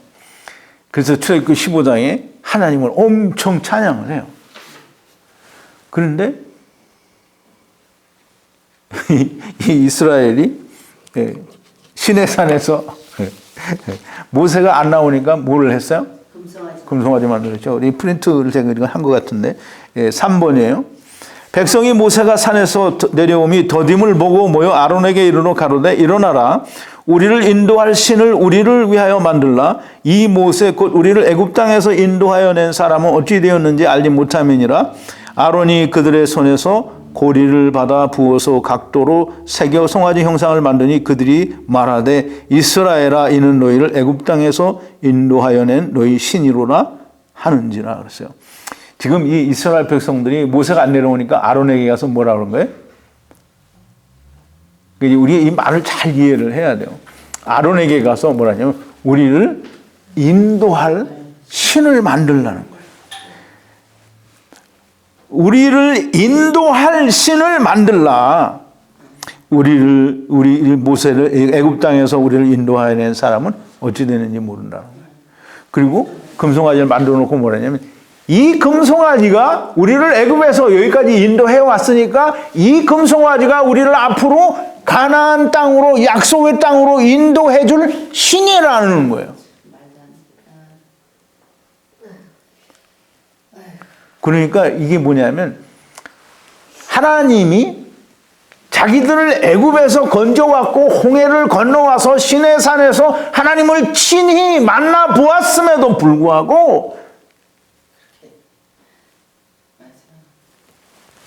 그래서 출애굽기 15장에 하나님을 엄청 찬양을 해요. 그런데 이 이스라엘이 시내산에서 모세가 안 나오니까 뭐를 했어요? 금송아지 만들었죠. 우리 프린트를 제가 한 것 같은데 3번이에요. 백성이 모세가 산에서 내려오미 더딤을 보고 모여 아론에게 이르러 가로되 일어나라 우리를 인도할 신을 우리를 위하여 만들라 이 모세 곧 우리를 애굽 땅에서 인도하여 낸 사람은 어찌 되었는지 알지 못함이니라 아론이 그들의 손에서 고리를 받아 부어서 각도로 새겨 송아지 형상을 만드니 그들이 말하되 이스라엘아 이는 너희를 애굽 땅에서 인도하여 낸 너희 신이로라 하는지라 그랬어요. 지금 이 이스라엘 백성들이 모세가 안 내려오니까 아론에게 가서 뭐라 그런 거예요? 우리 이 말을 잘 이해를 해야 돼요. 아론에게 가서 뭐라냐면 우리를 인도할 신을 만들라는 거예요. 우리를 인도할 신을 만들라. 우리 모세를 애굽 땅에서 우리를 인도하여 낸 사람은 어찌 되는지 모른다는 거예요. 그리고 금송아지를 만들어 놓고 뭐라냐면 이 금송아지가 우리를 애굽에서 여기까지 인도해 왔으니까 이 금송아지가 우리를 앞으로 가나안 땅으로 약속의 땅으로 인도해 줄 신이라는 거예요. 그러니까 이게 뭐냐면 하나님이 자기들을 애굽에서 건져왔고 홍해를 건너와서 시내산에서 하나님을 친히 만나 보았음에도 불구하고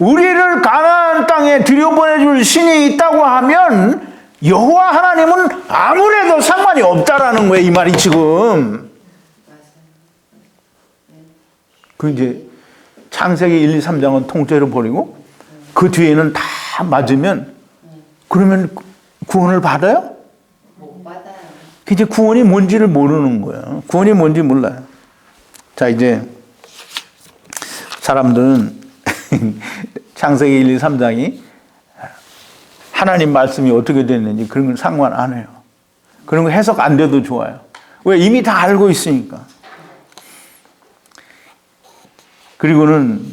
우리를 가나안 땅에 들여보내줄 신이 있다고 하면 여호와 하나님은 아무래도 상관이 없다라는 거예요. 이 말이 지금. 그 이제 창세기 1, 2, 3장은 통째로 버리고 그 뒤에는 다 맞으면 그러면 구원을 받아요? 못 받아요. 이제 구원이 뭔지를 모르는 거예요. 구원이 뭔지 몰라요. 자, 이제 사람들은 창세기 1, 2, 3장이 하나님 말씀이 어떻게 됐는지 그런 건 상관 안 해요. 그런 거 해석 안 돼도 좋아요. 왜? 이미 다 알고 있으니까. 그리고는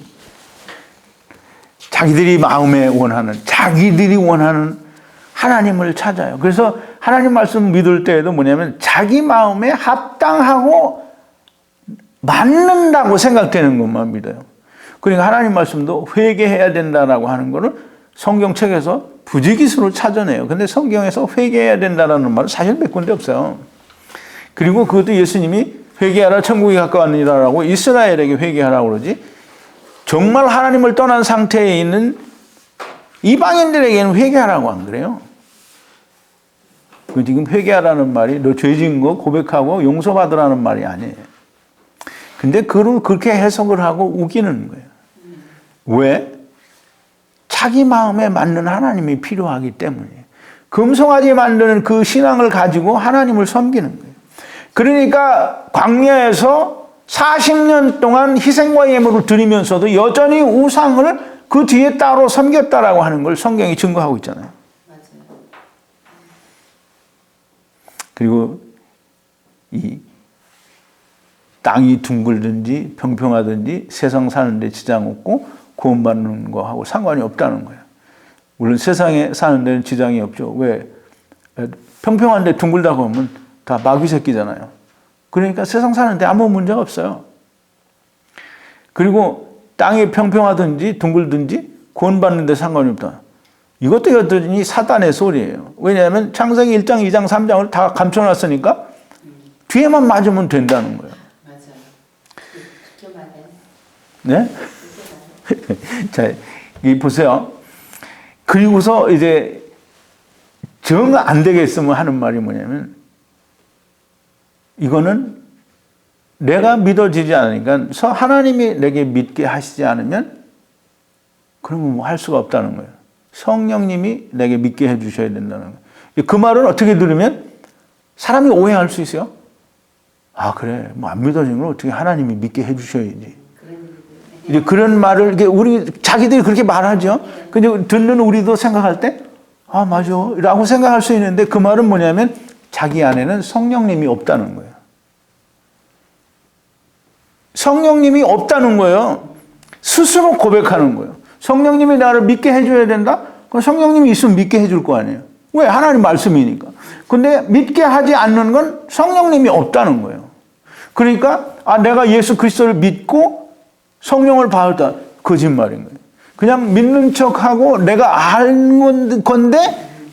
자기들이 마음에 원하는, 자기들이 원하는 하나님을 찾아요. 그래서 하나님 말씀 믿을 때에도 뭐냐면 자기 마음에 합당하고 맞는다고 생각되는 것만 믿어요. 그러니까 하나님 말씀도 회개해야 된다라고 하는 거를 성경책에서 부지기수로 찾아내요. 근데 성경에서 회개해야 된다라는 말은 사실 몇 군데 없어요. 그리고 그것도 예수님이 회개하라 천국이 가까웠느니라라고 이스라엘에게 회개하라고 그러지 정말 하나님을 떠난 상태에 있는 이방인들에게는 회개하라고 안 그래요. 지금 회개하라는 말이 너 죄 지은 거 고백하고 용서받으라는 말이 아니에요. 근데 그렇게 해석을 하고 우기는 거예요. 왜? 자기 마음에 맞는 하나님이 필요하기 때문이에요. 금송아지 만드는 그 신앙을 가지고 하나님을 섬기는 거예요. 그러니까 광야에서 40년 동안 희생과 예물을 드리면서도 여전히 우상을 그 뒤에 따로 섬겼다라고 하는 걸 성경이 증거하고 있잖아요. 맞아요. 그리고 이 땅이 둥글든지 평평하든지 세상 사는데 지장 없고 구원받는 거하고 상관이 없다는 거예요. 물론 세상에 사는 데는 지장이 없죠. 왜? 평평한데 둥글다고 하면 다 마귀 새끼잖아요. 그러니까 세상 사는데 아무 문제가 없어요. 그리고 땅이 평평하든지 둥글든지 구원받는 데 상관이 없다. 이것도 여전히 사단의 소리예요. 왜냐하면 창세기 1장, 2장, 3장을 다 감춰놨으니까 뒤에만 맞으면 된다는 거예요. 맞아요. 그렇게 말해요. 네? 자, 이 보세요. 그리고서 이제 정 안 되겠으면 하는 말이 뭐냐면, 이거는 내가 믿어지지 않으니까 하나님이 내게 믿게 하시지 않으면 그러면 뭐 할 수가 없다는 거예요. 성령님이 내게 믿게 해주셔야 된다는 거예요. 그 말은 어떻게 들으면 사람이 오해할 수 있어요. 아, 그래. 뭐 안 믿어지는 걸 어떻게 하나님이 믿게 해주셔야지. 이제 그런 말을 이렇게 우리 자기들이 그렇게 말하죠. 근데 듣는 우리도 생각할 때, 아, 맞아. 라고 생각할 수 있는데 그 말은 뭐냐면 자기 안에는 성령님이 없다는 거예요. 성령님이 없다는 거예요. 스스로 고백하는 거예요. 성령님이 나를 믿게 해줘야 된다? 그럼 성령님이 있으면 믿게 해줄 거 아니에요. 왜? 하나님 말씀이니까. 근데 믿게 하지 않는 건 성령님이 없다는 거예요. 그러니까 내가 예수 그리스도를 믿고 성령을 받았다. 거짓말인 거예요. 그냥 믿는 척하고 내가 아는 건데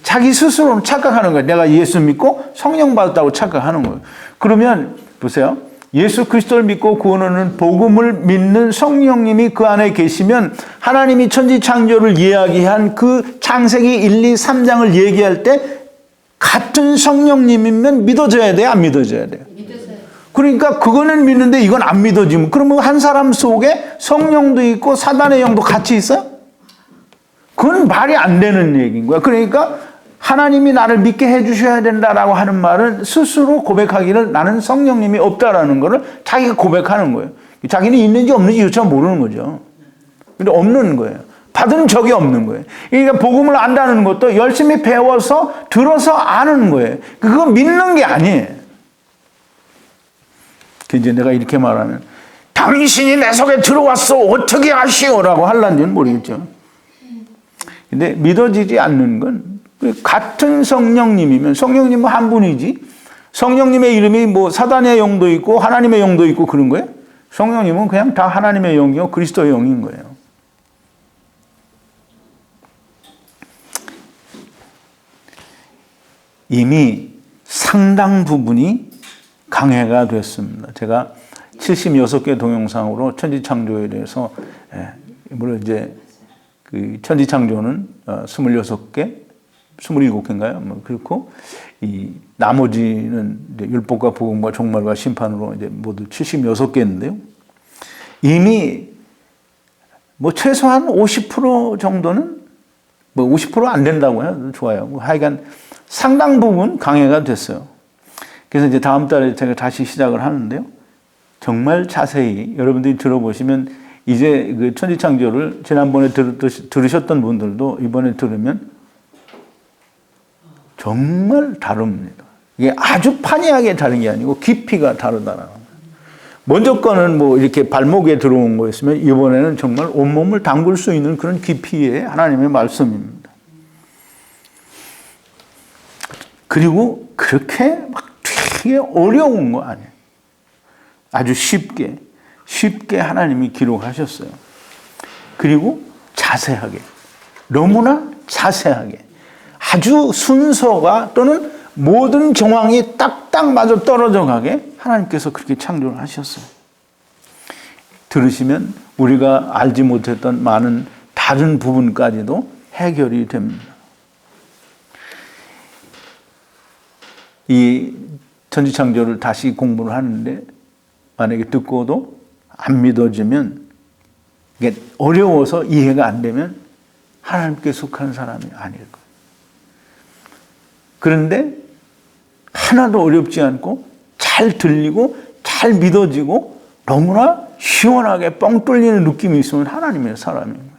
자기 스스로는 착각하는 거예요. 내가 예수 믿고 성령 받았다고 착각하는 거예요. 그러면 보세요. 예수 그리스도를 믿고 구원하는 복음을 믿는 성령님이 그 안에 계시면 하나님이 천지창조를 이야기한 그 창세기 1, 2, 3장을 얘기할 때 같은 성령님이면 믿어져야 돼요? 안 믿어져야 돼요? 믿으세요. 그러니까 그거는 믿는데 이건 안 믿어지면 그러면 한 사람 속에 성령도 있고 사단의 영도 같이 있어요? 그건 말이 안 되는 얘기인 거야. 그러니까 하나님이 나를 믿게 해주셔야 된다라고 하는 말은 스스로 고백하기를 나는 성령님이 없다라는 거를 자기가 고백하는 거예요. 자기는 있는지 없는지 유차 모르는 거죠. 근데 없는 거예요. 받은 적이 없는 거예요. 그러니까 복음을 안다는 것도 열심히 배워서 들어서 아는 거예요. 그거 믿는 게 아니에요. 이제 내가 이렇게 말하면 당신이 내 속에 들어왔어 어떻게 아시오라고 할란지는 모르겠죠. 근데 믿어지지 않는 건 같은 성령님이면 성령님은 한 분이지 성령님의 이름이 뭐 사단의 영도 있고 하나님의 영도 있고 그런 거예요? 성령님은 그냥 다 하나님의 영이요 그리스도의 영인 거예요. 이미 상당 부분이 강해가 됐습니다. 제가 76개 동영상으로 천지창조에 대해서 물론 이제 그 천지창조는 26개 27개인가요? 뭐 그렇고 이 나머지는 이제 율법과 복음과 종말과 심판으로 이제 모두 76개인데요. 이미 뭐 최소한 50% 정도는 뭐 50% 안 된다고 해요. 좋아요. 하여간 상당 부분 강해가 됐어요. 그래서 이제 다음 달에 제가 다시 시작을 하는데요. 정말 자세히 여러분들이 들어보시면 이제 그 천지창조를 지난번에 들으셨던 분들도 이번에 들으면 정말 다릅니다. 이게 아주 판이하게 다른 게 아니고 깊이가 다르다라는 거예요. 먼저 거는 뭐 이렇게 발목에 들어온 거였으면 이번에는 정말 온몸을 담글 수 있는 그런 깊이의 하나님의 말씀입니다. 그리고 그렇게 막 되게 어려운 거 아니에요. 아주 쉽게 하나님이 기록하셨어요. 그리고 자세하게, 너무나 자세하게, 아주 순서가 또는 모든 정황이 딱딱 맞아 떨어져 가게 하나님께서 그렇게 창조를 하셨어요. 들으시면 우리가 알지 못했던 많은 다른 부분까지도 해결이 됩니다. 이 천지창조를 다시 공부를 하는데 만약에 듣고도 안 믿어지면 이게 어려워서 이해가 안 되면 하나님께 속한 사람이 아닐 거예요. 그런데 하나도 어렵지 않고 잘 들리고 잘 믿어지고 너무나 시원하게 뻥 뚫리는 느낌이 있으면 하나님의 사람입니다.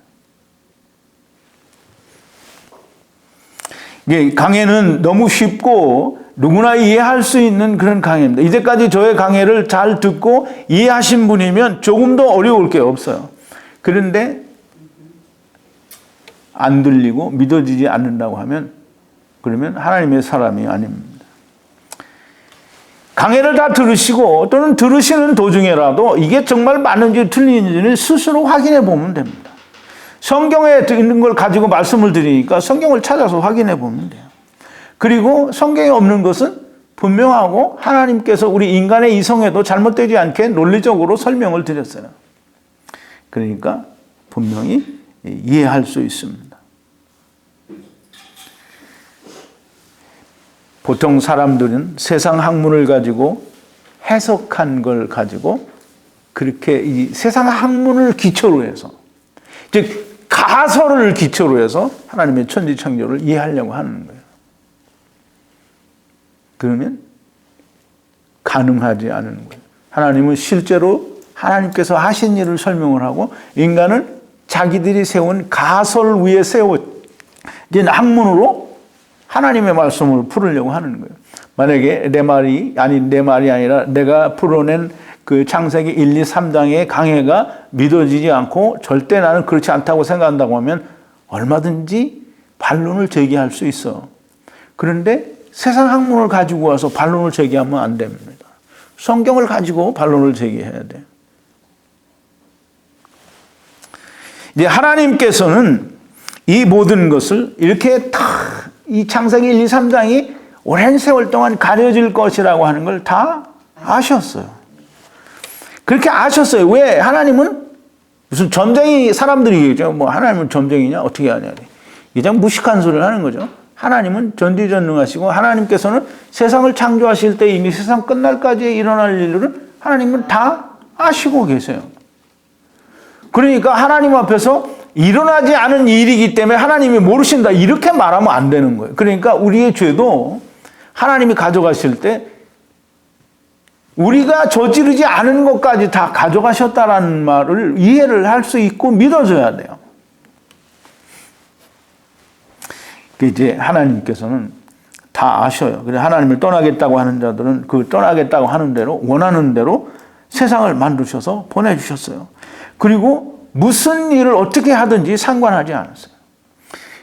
이게 강해는 너무 쉽고 누구나 이해할 수 있는 그런 강해입니다. 이제까지 저의 강해를 잘 듣고 이해하신 분이면 조금도 어려울 게 없어요. 그런데 안 들리고 믿어지지 않는다고 하면 그러면 하나님의 사람이 아닙니다. 강해를 다 들으시고 또는 들으시는 도중에라도 이게 정말 맞는지 틀리는지는 스스로 확인해 보면 됩니다. 성경에 있는 걸 가지고 말씀을 드리니까 성경을 찾아서 확인해 보면 돼요. 그리고 성경에 없는 것은 분명하고 하나님께서 우리 인간의 이성에도 잘못되지 않게 논리적으로 설명을 드렸어요. 그러니까 분명히 이해할 수 있습니다. 보통 사람들은 세상 학문을 가지고 해석한 걸 가지고 그렇게 이 세상 학문을 기초로 해서, 즉 가설을 기초로 해서 하나님의 천지창조를 이해하려고 하는 거예요. 그러면 가능하지 않은 거예요. 하나님은 실제로 하나님께서 하신 일을 설명을 하고 인간은 자기들이 세운 가설 위에 세워진 학문으로 하나님의 말씀을 풀으려고 하는 거예요. 만약에 내 말이 아니라 내가 풀어낸 그 창세기 1, 2, 3장의 강해가 믿어지지 않고 절대 나는 그렇지 않다고 생각한다고 하면 얼마든지 반론을 제기할 수 있어. 그런데 세상 학문을 가지고 와서 반론을 제기하면 안 됩니다. 성경을 가지고 반론을 제기해야 돼요. 이제 하나님께서는 이 모든 것을 이렇게 다 이 창세기 1, 2, 3장이 오랜 세월 동안 가려질 것이라고 하는 걸 다 아셨어요. 그렇게 아셨어요. 왜? 하나님은 무슨 점쟁이 사람들이 얘기죠. 뭐 하나님은 점쟁이냐? 어떻게 하냐? 그냥 무식한 소리를 하는 거죠. 하나님은 전지전능하시고 하나님께서는 세상을 창조하실 때 이미 세상 끝날까지 일어날 일들은 하나님은 다 아시고 계세요. 그러니까 하나님 앞에서 일어나지 않은 일이기 때문에 하나님이 모르신다 이렇게 말하면 안 되는 거예요. 그러니까 우리의 죄도 하나님이 가져가실 때 우리가 저지르지 않은 것까지 다 가져가셨다라는 말을 이해를 할 수 있고 믿어줘야 돼요. 이제 하나님께서는 다 아셔요. 그래서 하나님을 떠나겠다고 하는 자들은 그 떠나겠다고 하는 대로 원하는 대로 세상을 만드셔서 보내주셨어요. 그리고 무슨 일을 어떻게 하든지 상관하지 않았어요.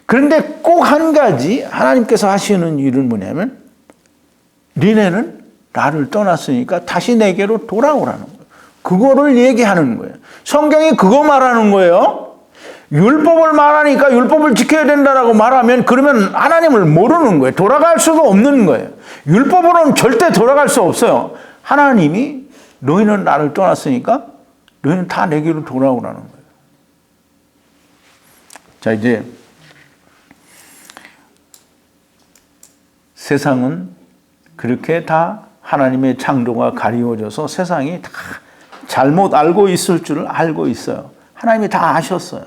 그런데 꼭 한 가지 하나님께서 하시는 일은 뭐냐면 니네는 나를 떠났으니까 다시 내게로 돌아오라는 거예요. 그거를 얘기하는 거예요. 성경이 그거 말하는 거예요. 율법을 말하니까 율법을 지켜야 된다라고 말하면 그러면 하나님을 모르는 거예요. 돌아갈 수가 없는 거예요. 율법으로는 절대 돌아갈 수 없어요. 하나님이 너희는 나를 떠났으니까 너희는 다 내게로 돌아오라는 거예요. 자, 이제 세상은 그렇게 다 하나님의 창조가 가리워져서 세상이 다 잘못 알고 있을 줄을 알고 있어요. 하나님이 다 아셨어요.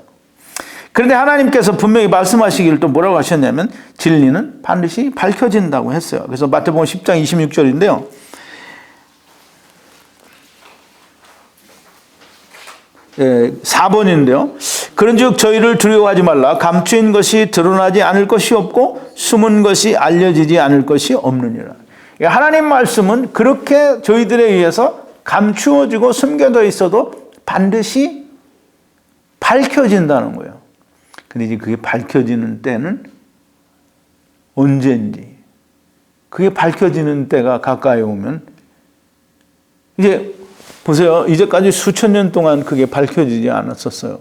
그런데 하나님께서 분명히 말씀하시기를 또 뭐라고 하셨냐면 진리는 반드시 밝혀진다고 했어요. 그래서 마태복음 10장 26절인데요. 예, 4번인데요. 그런즉 저희를 두려워하지 말라. 감추인 것이 드러나지 않을 것이 없고 숨은 것이 알려지지 않을 것이 없느니라. 하나님 말씀은 그렇게 저희들에 의해서 감추어지고 숨겨져 있어도 반드시 밝혀진다는 거예요. 근데 이제 그게 밝혀지는 때는 언제인지, 그게 밝혀지는 때가 가까이 오면 이제 보세요. 이제까지 수천 년 동안 그게 밝혀지지 않았었어요.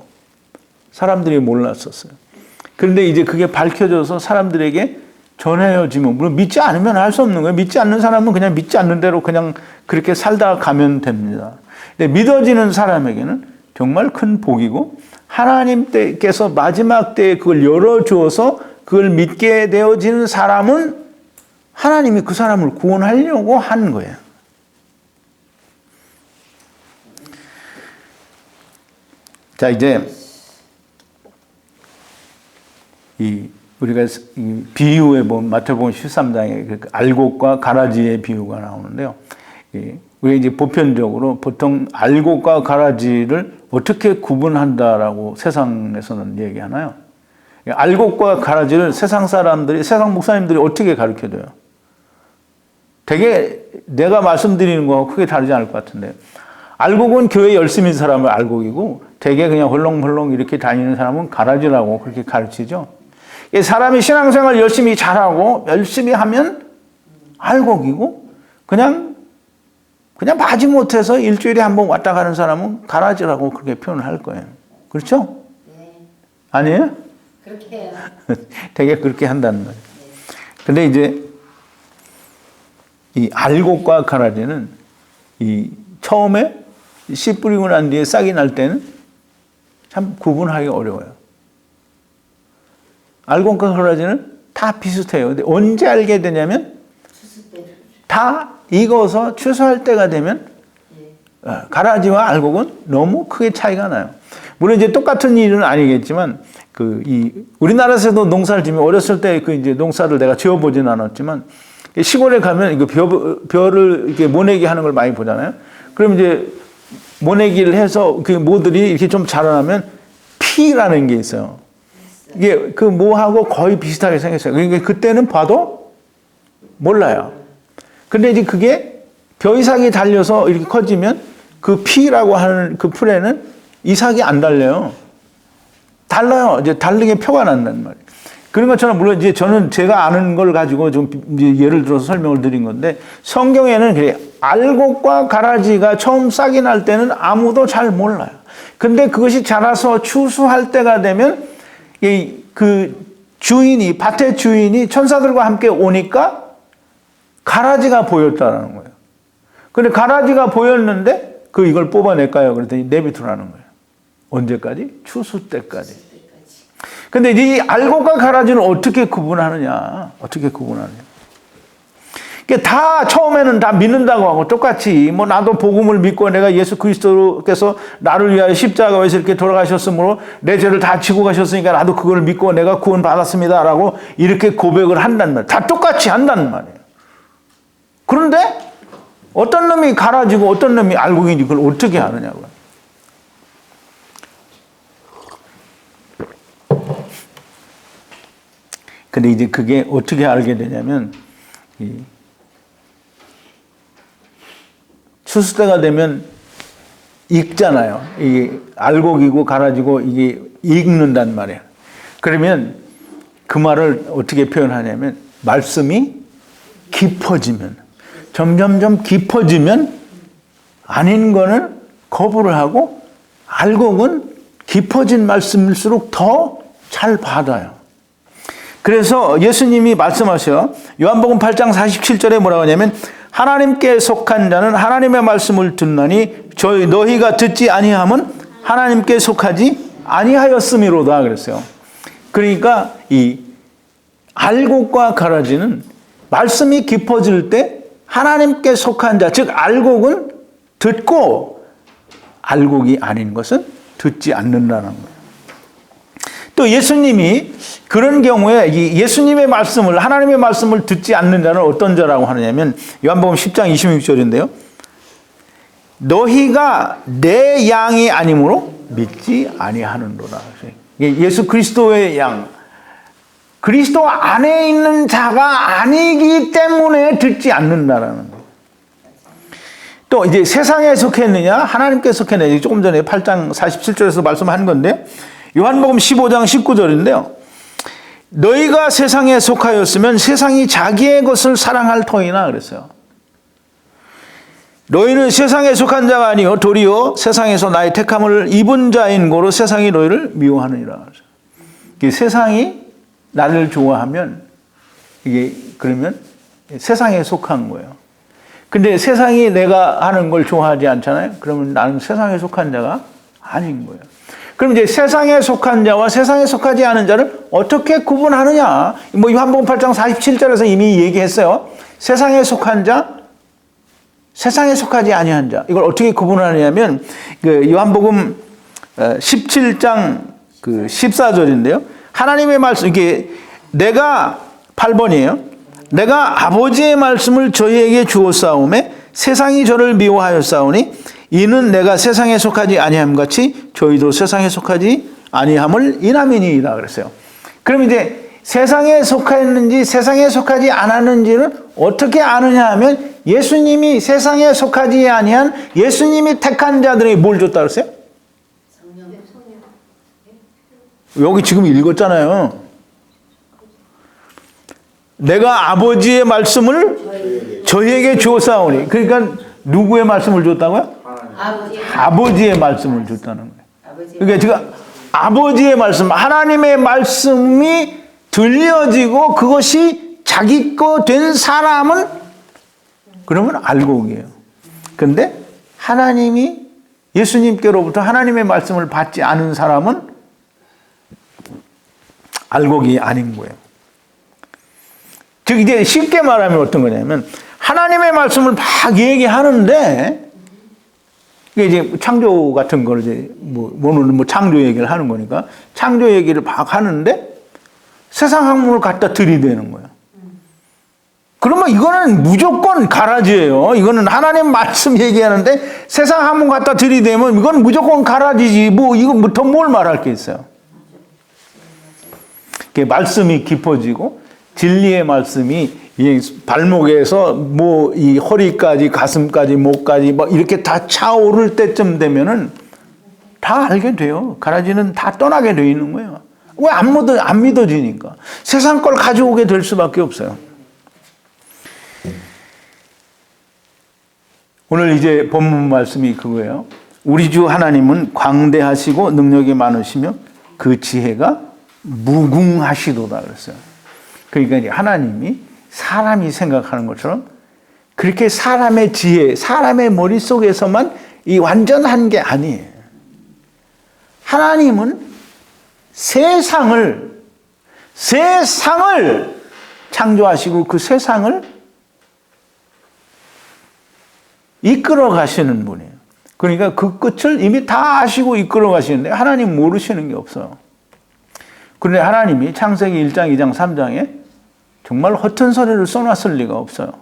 사람들이 몰랐었어요. 그런데 이제 그게 밝혀져서 사람들에게 전해지면, 물론 믿지 않으면 할 수 없는 거예요. 믿지 않는 사람은 그냥 믿지 않는 대로 그냥 그렇게 살다 가면 됩니다. 근데 믿어지는 사람에게는 정말 큰 복이고 하나님께서 마지막 때에 그걸 열어주어서 그걸 믿게 되어지는 사람은 하나님이 그 사람을 구원하려고 한 거예요. 자, 이제 우리가 이 비유에 보면 마태복음 13장에 알곡과 가라지의 비유가 나오는데요. 우리가 이제 보편적으로 보통 알곡과 가라지를 어떻게 구분한다라고 세상에서는 얘기하나요? 알곡과 가라지를 세상 사람들이, 세상 목사님들이 어떻게 가르쳐줘요? 되게 내가 말씀드리는 거하고 크게 다르지 않을 것 같은데, 알곡은 교회 열심히 있는 사람을 알곡이고 되게 그냥 헐렁헐렁 이렇게 다니는 사람은 가라지라고 그렇게 가르치죠. 사람이 신앙생활 열심히 잘하고 열심히 하면 알곡이고 그냥 마지 못해서 일주일에 한 번 왔다 가는 사람은 가라지라고 그렇게 표현을 할 거예요. 그렇죠? 네. 아니에요? 그렇게 해요. 되게 그렇게 한다는 거예요. 근데 이제 이 알곡과 가라지는 이 처음에 씨 뿌리고 난 뒤에 싹이 날 때는 참 구분하기 어려워요. 알곡과 가라지는 다 비슷해요. 근데 언제 알게 되냐면 다 익어서 추수할 때가 되면 가라지와 알곡은 너무 크게 차이가 나요. 물론 이제 똑같은 일은 아니겠지만 우리나라에서도 농사를 지면 어렸을 때 이제 농사를 내가 지어보진 않았지만 시골에 가면 이거 벼를 이렇게 모내기 하는 걸 많이 보잖아요. 그럼 이제 모내기를 해서 그 모들이 이렇게 좀 자라나면 피라는 게 있어요. 이게 그 모하고 거의 비슷하게 생겼어요. 그러니까 그때는 봐도 몰라요. 근데 이제 그게 벼이삭이 달려서 이렇게 커지면 그 피라고 하는 그 풀에는 이삭이 안 달려요. 달라요. 이제 다르게 표가 난단 말이에요. 그런 것처럼 물론 이제 저는 제가 아는 걸 가지고 좀 예를 들어서 설명을 드린 건데 성경에는 그래 알곡과 가라지가 처음 싹이 날 때는 아무도 잘 몰라요. 근데 그것이 자라서 추수할 때가 되면 그 주인이 밭의 주인이 천사들과 함께 오니까 가라지가 보였다는 거예요. 근데 가라지가 보였는데 이걸 뽑아낼까요? 그랬더니 내비두라는 거예요. 언제까지? 추수 때까지. 근데 이 알곡과 가라지는 어떻게 구분하느냐? 그러니까 다 처음에는 다 믿는다고 하고 똑같이 뭐 나도 복음을 믿고 내가 예수 그리스도께서 나를 위하여 십자가에서 이렇게 돌아가셨으므로 내 죄를 다 지고 가셨으니까 나도 그걸 믿고 내가 구원 받았습니다라고 이렇게 고백을 한단 말이에요. 다 똑같이 한단 말이에요. 그런데 어떤 놈이 가라지고 어떤 놈이 알곡인지 그걸 어떻게 아느냐고요. 근데 이제 그게 어떻게 알게 되냐면 추수 때가 되면 익잖아요. 이게 알곡이고 가라지고 이게 익는단 말이에요. 그러면 그 말을 어떻게 표현하냐면 말씀이 깊어지면 점점점 깊어지면 아닌 거는 거부를 하고 알곡은 깊어진 말씀일수록 더 잘 받아요. 그래서 예수님이 말씀하셔 요한복음 8장 47절에 뭐라고 하냐면 하나님께 속한 자는 하나님의 말씀을 듣나니 너희가 듣지 아니함은 하나님께 속하지 아니하였음이로다 그랬어요. 그러니까 이 알곡과 가라지는 말씀이 깊어질 때 하나님께 속한 자, 즉 알곡은 듣고 알곡이 아닌 것은 듣지 않는다는 거예요. 또 예수님이 그런 경우에 예수님의 말씀을 하나님의 말씀을 듣지 않는 자는 어떤 자라고 하느냐면 요한복음 10장 26절인데요. 너희가 내 양이 아니므로 믿지 아니하는도다. 예수 그리스도의 양, 그리스도 안에 있는 자가 아니기 때문에 듣지 않는다라는 거예요. 또 이제 세상에 속했느냐 하나님께 속했느냐 조금 전에 8장 47절에서 말씀한 건데 요한복음 15장 19절인데요. 너희가 세상에 속하였으면 세상이 자기의 것을 사랑할 터이나 그랬어요. 너희는 세상에 속한 자가 아니요 도리어 세상에서 나의 택함을 입은 자인 고로 세상이 너희를 미워하느니라. 세상이 나를 좋아하면 이게 그러면 세상에 속한 거예요. 근데 세상이 내가 하는 걸 좋아하지 않잖아요. 그러면 나는 세상에 속한 자가 아닌 거예요. 그럼 이제 세상에 속한 자와 세상에 속하지 않은 자를 어떻게 구분하느냐? 뭐 요한복음 8장 47절에서 이미 얘기했어요. 세상에 속한 자, 세상에 속하지 아니한 자. 이걸 어떻게 구분하느냐면 요한복음 17장 14절인데요. 하나님의 말씀 이게 내가 8번이에요. 내가 아버지의 말씀을 저희에게 주었사오매 세상이 저를 미워하였사오니 이는 내가 세상에 속하지 아니함 같이 저희도 세상에 속하지 아니함을 인함이니이다 그랬어요. 그럼 이제 세상에 속했는지 세상에 속하지 않았는지를 어떻게 아느냐 하면 예수님이 세상에 속하지 아니한 예수님이 택한 자들에게 뭘 줬다 그랬어요? 여기 지금 읽었잖아요. 내가 아버지의 말씀을 저희에게 주었사오니 그러니까 누구의 말씀을 줬다고요? 아버지의 말씀을 줬다는 거예요. 그러니까 지금 아버지의 말씀, 하나님의 말씀이 들려지고 그것이 자기 거 된 사람은 그러면 알곡이에요. 그런데 하나님이 예수님께로부터 하나님의 말씀을 받지 않은 사람은 알곡이 아닌 거예요. 즉 이제 쉽게 말하면 어떤 거냐면 하나님의 말씀을 막 얘기하는데 이게 이제 창조 같은 걸 이제 오늘은 창조 얘기를 하는 거니까 창조 얘기를 막 하는데 세상 학문을 갖다 들이대는 거예요. 그러면 이거는 무조건 가라지예요. 이거는 하나님 말씀 얘기하는데 세상 학문 갖다 들이대면 이건 무조건 가라지지. 이거 더 뭘 말할 게 있어요. 말씀이 깊어지고 진리의 말씀이 이 발목에서 이 허리까지 가슴까지 목까지 이렇게 다 차오를 때쯤 되면은 다 알게 돼요. 가라지는 다 떠나게 돼 있는 거예요. 왜 안 믿어지니까. 세상 걸 가져오게 될 수밖에 없어요. 오늘 이제 본문 말씀이 그거예요. 우리 주 하나님은 광대하시고 능력이 많으시며 그 지혜가 무궁하시도다 그랬어요. 그러니까 이제 하나님이 사람이 생각하는 것처럼 그렇게 사람의 지혜, 사람의 머릿속에서만 이 완전한 게 아니에요. 하나님은 세상을 창조하시고 그 세상을 이끌어 가시는 분이에요. 그러니까 그 끝을 이미 다 아시고 이끌어 가시는데 하나님 모르시는 게 없어요. 그런데 하나님이 창세기 1장, 2장, 3장에 정말 허튼 소리를 써놨을 리가 없어요.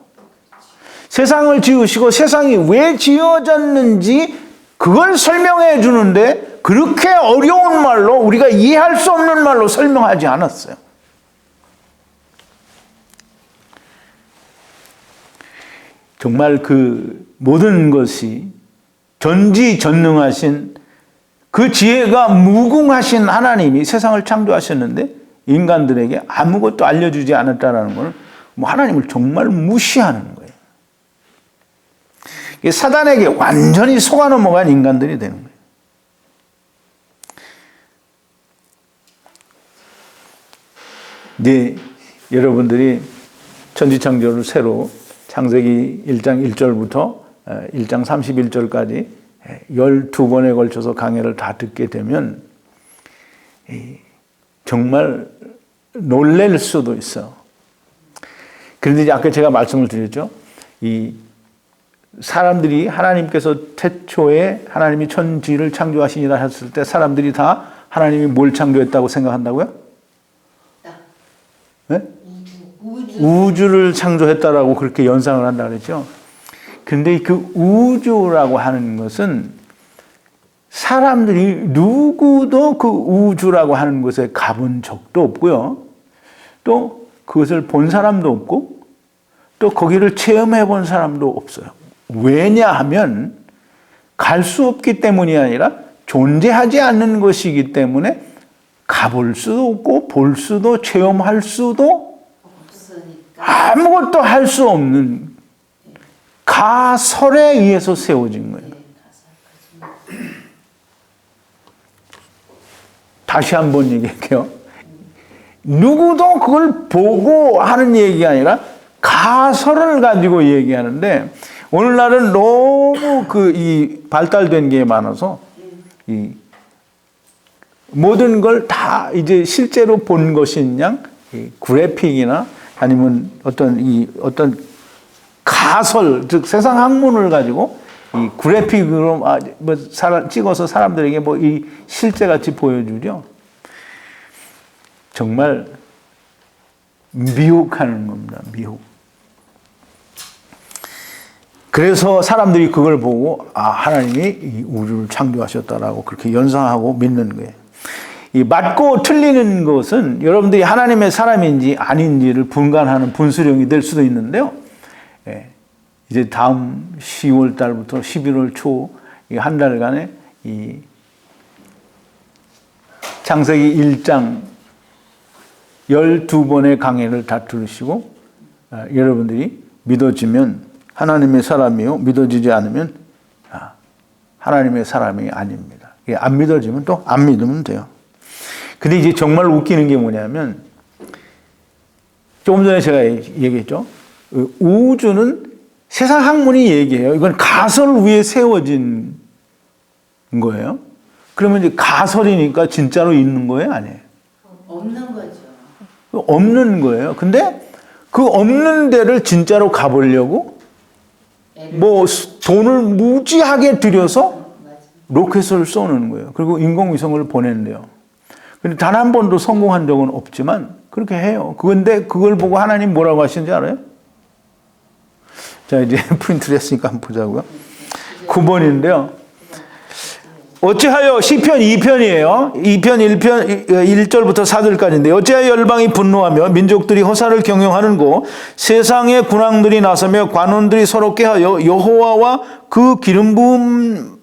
세상을 지으시고 세상이 왜 지어졌는지 그걸 설명해 주는데 그렇게 어려운 말로 우리가 이해할 수 없는 말로 설명하지 않았어요. 정말 그 모든 것이 전지전능하신 그 지혜가 무궁하신 하나님이 세상을 창조하셨는데 인간들에게 아무것도 알려주지 않았다는 것은 하나님을 정말 무시하는 거예요. 사단에게 완전히 속아 넘어간 인간들이 되는 거예요. 네, 여러분들이 천지창조를 새로 창세기 1장 1절부터 1장 31절까지 12번에 걸쳐서 강해를 다 듣게 되면 정말 놀랄 수도 있어. 그런데 이제 아까 제가 말씀을 드렸죠. 이 사람들이 하나님께서 태초에 하나님이 천지를 창조하시니라 했을 때 사람들이 다 하나님이 뭘 창조했다고 생각한다고요? 네? 우주를 창조했다라고 그렇게 연상을 한다 그랬죠. 근데 그 우주라고 하는 것은 사람들이 누구도 그 우주라고 하는 곳에 가본 적도 없고요. 또 그것을 본 사람도 없고 또 거기를 체험해 본 사람도 없어요. 왜냐하면 갈 수 없기 때문이 아니라 존재하지 않는 것이기 때문에 가볼 수도 없고 볼 수도 체험할 수도 아무것도 할 수 없는 가설에 의해서 세워진 거예요. 다시 한번 얘기할게요. 누구도 그걸 보고 하는 얘기가 아니라 가설을 가지고 얘기하는데 오늘날은 너무 이 발달된 게 많아서 이 모든 걸 다 이제 실제로 본 것인 양 그래픽이나 아니면 어떤 가설, 즉 세상 학문을 가지고 이 그래픽으로 찍어서 사람들에게 이 실제 같이 보여주죠. 정말 미혹하는 겁니다. 미혹. 그래서 사람들이 그걸 보고 하나님이 이 우주를 창조하셨다라고 그렇게 연상하고 믿는 거예요. 이 맞고 틀리는 것은 여러분들이 하나님의 사람인지 아닌지를 분간하는 분수령이 될 수도 있는데요. 이제 다음 10월 달부터 11월 초 한 달간에 이 창세기 1장 12번의 강해를 다 들으시고 여러분들이 믿어지면 하나님의 사람이요, 믿어지지 않으면 하나님의 사람이 아닙니다. 안 믿어지면 또 안 믿으면 돼요. 근데 이제 정말 웃기는 게 뭐냐면 조금 전에 제가 얘기했죠. 우주는 세상 학문이 얘기해요. 이건 가설 위에 세워진 거예요. 그러면 이제 가설이니까 진짜로 있는 거예요, 아니에요? 없는 거죠. 없는 거예요. 근데 그 없는 데를 진짜로 가보려고 뭐 돈을 무지하게 들여서 로켓을 쏘는 거예요. 그리고 인공위성을 보낸대요. 근데 단 한 번도 성공한 적은 없지만 그렇게 해요. 그런데 그걸 보고 하나님 뭐라고 하시는지 알아요? 자, 이제 프린트를 했으니까 한번 보자고요. 9번인데요. 어찌하여 시편 2편이에요. 2편 1절부터 4절까지인데 어찌하여 열방이 분노하며 민족들이 호사를 경영하는고 세상의 군왕들이 나서며 관원들이 서로 꾀하여 여호와와 그 기름받은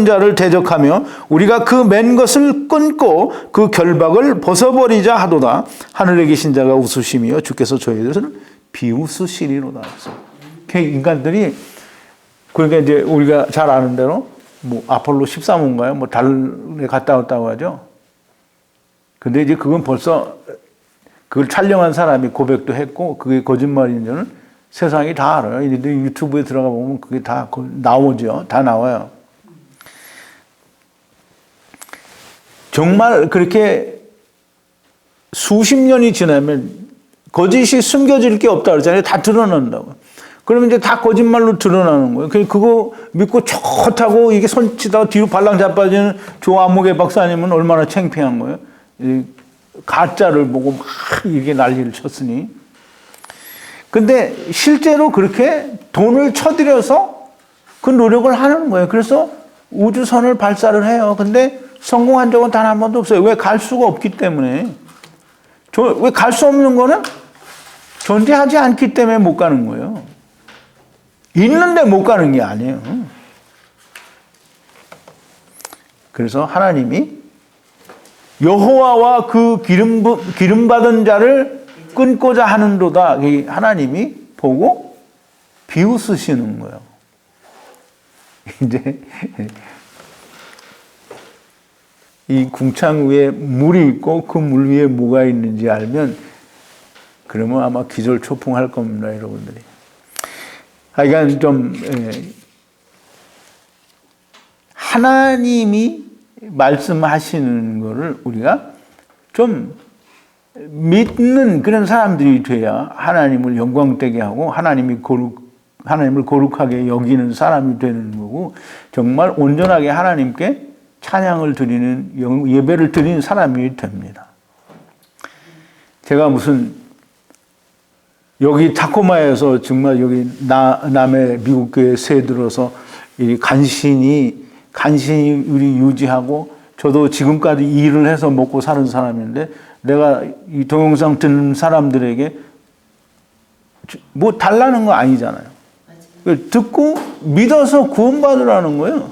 자를 대적하며 우리가 그 맨 것을 끊고 그 결박을 벗어버리자 하도다. 하늘에 계신 자가 웃으시며 주께서 저희들을 비웃으시리로다. 인간들이 그러니까 이제 우리가 잘 아는 대로 뭐 아폴로 13호인가요? 뭐 달에 갔다 왔다고 하죠. 근데 이제 그건 벌써 그걸 촬영한 사람이 고백도 했고 그게 거짓말인 줄은 세상이 다 알아요. 이제 유튜브에 들어가 보면 그게 다 나오죠. 다 나와요. 정말 그렇게 수십 년이 지나면 거짓이 숨겨질 게 없다 그러잖아요. 다 드러난다고. 그러면 이제 다 거짓말로 드러나는 거예요. 그거 믿고 좋다고 이게 손치다가 뒤로 발랑 자빠지는 조 안목의 박사님은 얼마나 창피한 거예요. 가짜를 보고 막 이게 난리를 쳤으니. 근데 실제로 그렇게 돈을 쳐들여서 그 노력을 하는 거예요. 그래서 우주선을 발사를 해요. 근데 성공한 적은 단 한 번도 없어요. 왜? 갈 수가 없기 때문에. 왜 갈 수 없는 거는 존재하지 않기 때문에 못 가는 거예요. 있는데 못 가는 게 아니에요. 그래서 하나님이 여호와와 그 기름받은 자를 끊고자 하는도다. 하나님이 보고 비웃으시는 거예요. 이제 이 궁창 위에 물이 있고 그 물 위에 뭐가 있는지 알면 그러면 아마 기절초풍할 겁니다, 여러분들이. 하여간 좀 하나님이 말씀하시는 거를 우리가 좀 믿는 그런 사람들이 돼야 하나님을 영광되게 하고 하나님을 거룩하게 여기는 사람이 되는 거고 정말 온전하게 하나님께 찬양을 드리는 예배를 드리는 사람이 됩니다. 제가 무슨 여기 타코마에서 정말 여기 남의 미국 교회 새 들어서 이 간신히 우리 유지하고 저도 지금까지 일을 해서 먹고 사는 사람인데 내가 이 동영상 듣는 사람들에게 뭐 달라는 거 아니잖아요. 듣고 믿어서 구원받으라는 거예요.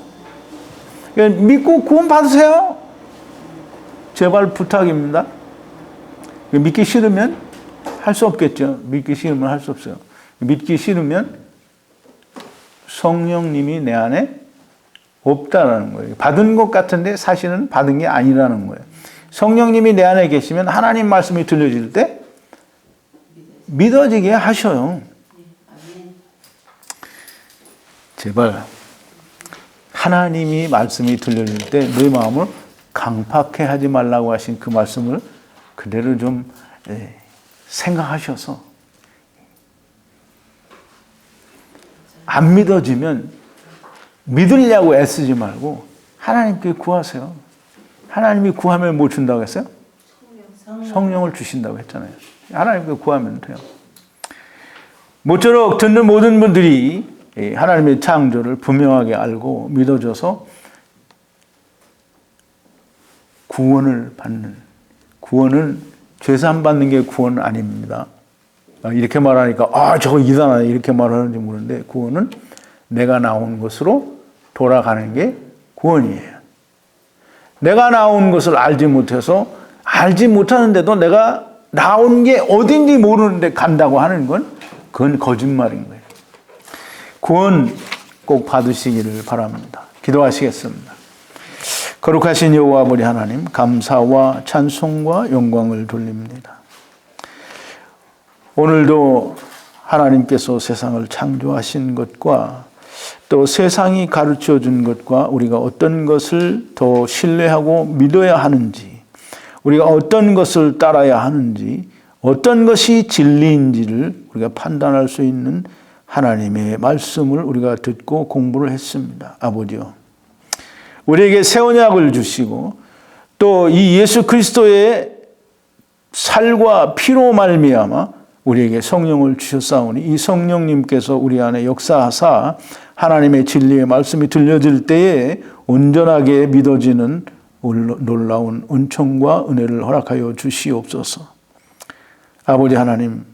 믿고 구원받으세요. 제발 부탁입니다. 믿기 싫으면 할 수 없겠죠. 믿기 싫으면 할 수 없어요. 믿기 싫으면 성령님이 내 안에 없다라는 거예요. 받은 것 같은데 사실은 받은 게 아니라는 거예요. 성령님이 내 안에 계시면 하나님 말씀이 들려질 때 믿어지게 하셔요. 제발 하나님이 말씀이 들려질 때 내 마음을 강팍해 하지 말라고 하신 그 말씀을 그대로 좀 생각하셔서 안 믿어지면 믿으려고 애쓰지 말고 하나님께 구하세요. 하나님이 구하면 뭐 준다고 했어요? 성령을 주신다고 했잖아요. 하나님께 구하면 돼요. 모쪼록 듣는 모든 분들이 하나님의 창조를 분명하게 알고 믿어줘서 구원을 받는, 구원은 죄산 받는 게 구원 아닙니다. 이렇게 말하니까 저거 이상하네 이렇게 말하는지 모르는데 구원은 내가 나온 것으로 돌아가는 게 구원이에요. 내가 나온 것을 알지 못해서 알지 못하는데도 내가 나온 게 어딘지 모르는데 간다고 하는 건 그건 거짓말인 거예요. 구원 꼭 받으시기를 바랍니다. 기도하시겠습니다. 거룩하신 여호와 우리 하나님, 감사와 찬송과 영광을 돌립니다. 오늘도 하나님께서 세상을 창조하신 것과 또 세상이 가르쳐 준 것과 우리가 어떤 것을 더 신뢰하고 믿어야 하는지, 우리가 어떤 것을 따라야 하는지, 어떤 것이 진리인지를 우리가 판단할 수 있는 하나님의 말씀을 우리가 듣고 공부를 했습니다. 아버지요, 우리에게 새 언약을 주시고 또 이 예수 그리스도의 살과 피로 말미암아 우리에게 성령을 주셨사오니 이 성령님께서 우리 안에 역사하사 하나님의 진리의 말씀이 들려질 때에 온전하게 믿어지는 놀라운 은총과 은혜를 허락하여 주시옵소서. 아버지 하나님,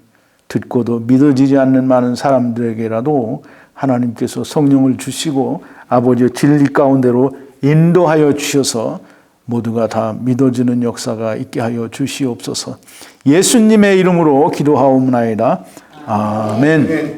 듣고도 믿어지지 않는 많은 사람들에게라도 하나님께서 성령을 주시고 아버지의 진리 가운데로 인도하여 주셔서 모두가 다 믿어지는 역사가 있게 하여 주시옵소서. 예수님의 이름으로 기도하옵나이다. 아멘.